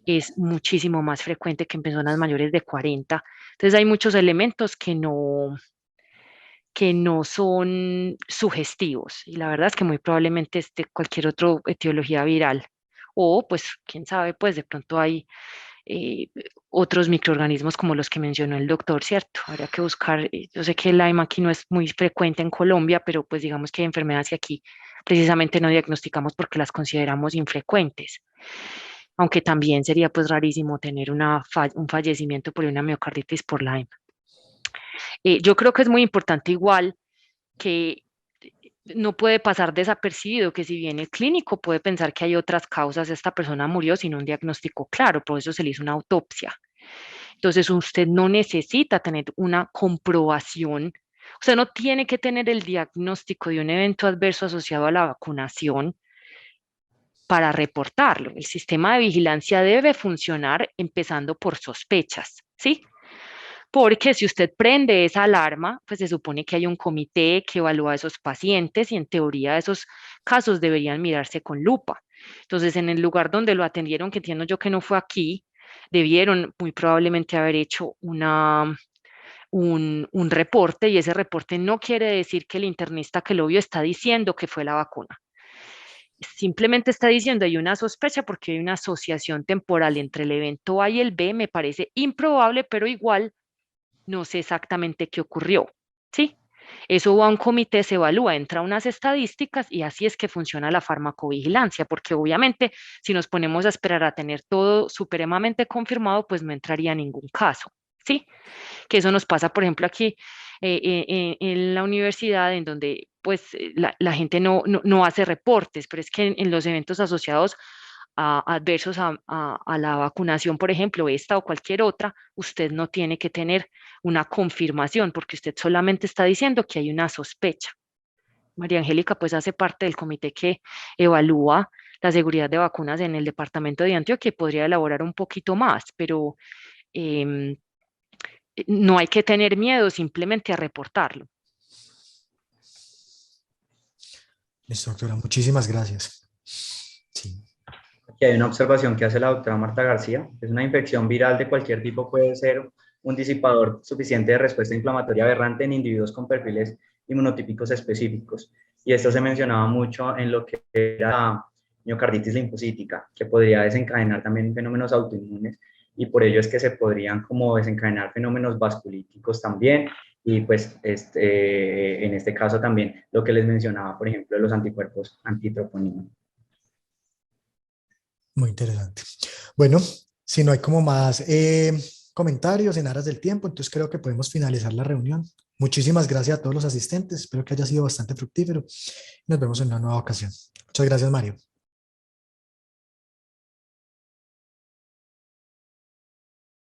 F: es muchísimo más frecuente que en personas mayores de 40. Entonces hay muchos elementos que no son sugestivos y la verdad es que muy probablemente esté cualquier otra etiología viral o pues quién sabe, pues de pronto hay eh, otros microorganismos como los que mencionó el doctor, ¿cierto? Habría que buscar, yo sé que el Lyme aquí no es muy frecuente en Colombia, pero pues digamos que hay enfermedades que aquí precisamente no diagnosticamos porque las consideramos infrecuentes. Aunque también sería pues rarísimo tener un fallecimiento por una miocarditis por Lyme. Yo creo que es muy importante igual que no puede pasar desapercibido que si viene clínico puede pensar que hay otras causas, esta persona murió sin un diagnóstico claro, por eso se le hizo una autopsia. Entonces usted no necesita tener una comprobación, usted no tiene que tener el diagnóstico de un evento adverso asociado a la vacunación para reportarlo. El sistema de vigilancia debe funcionar empezando por sospechas, ¿sí? Porque si usted prende esa alarma, pues se supone que hay un comité que evalúa a esos pacientes y en teoría esos casos deberían mirarse con lupa. Entonces, en el lugar donde lo atendieron, que entiendo yo que no fue aquí, debieron muy probablemente haber hecho un reporte y ese reporte no quiere decir que el internista que lo vio está diciendo que fue la vacuna. Simplemente está diciendo hay una sospecha porque hay una asociación temporal entre el evento A y el B, me parece improbable, pero igual no sé exactamente qué ocurrió, ¿sí? Eso va a un comité, se evalúa, entra unas estadísticas y así es que funciona la farmacovigilancia, porque obviamente si nos ponemos a esperar a tener todo supremamente confirmado, pues no entraría ningún caso, ¿sí? Que eso nos pasa, por ejemplo, aquí en la universidad, en donde pues la gente no hace reportes, pero es que en los eventos asociados adversos a la vacunación, por ejemplo, esta o cualquier otra, usted no tiene que tener una confirmación porque usted solamente está diciendo que hay una sospecha. María Angélica pues hace parte del comité que evalúa la seguridad de vacunas en el departamento de Antioquia y podría elaborar un poquito más, pero no hay que tener miedo, simplemente a reportarlo.
A: Listo, doctora, muchísimas gracias. Sí.
E: Aquí hay una observación que hace la doctora Marta García. Es una infección viral de cualquier tipo, puede ser un disipador suficiente de respuesta inflamatoria aberrante en individuos con perfiles inmunotípicos específicos. Y esto se mencionaba mucho en lo que era miocarditis linfocítica, que podría desencadenar también fenómenos autoinmunes, y por ello es que se podrían como desencadenar fenómenos vasculíticos también, y pues en este caso también lo que les mencionaba, por ejemplo, los anticuerpos antitroponina.
A: Muy interesante. Bueno, si no hay como más comentarios en aras del tiempo, entonces creo que podemos finalizar la reunión. Muchísimas gracias a todos los asistentes. Espero que haya sido bastante fructífero. Nos vemos en una nueva ocasión. Muchas gracias, Mario.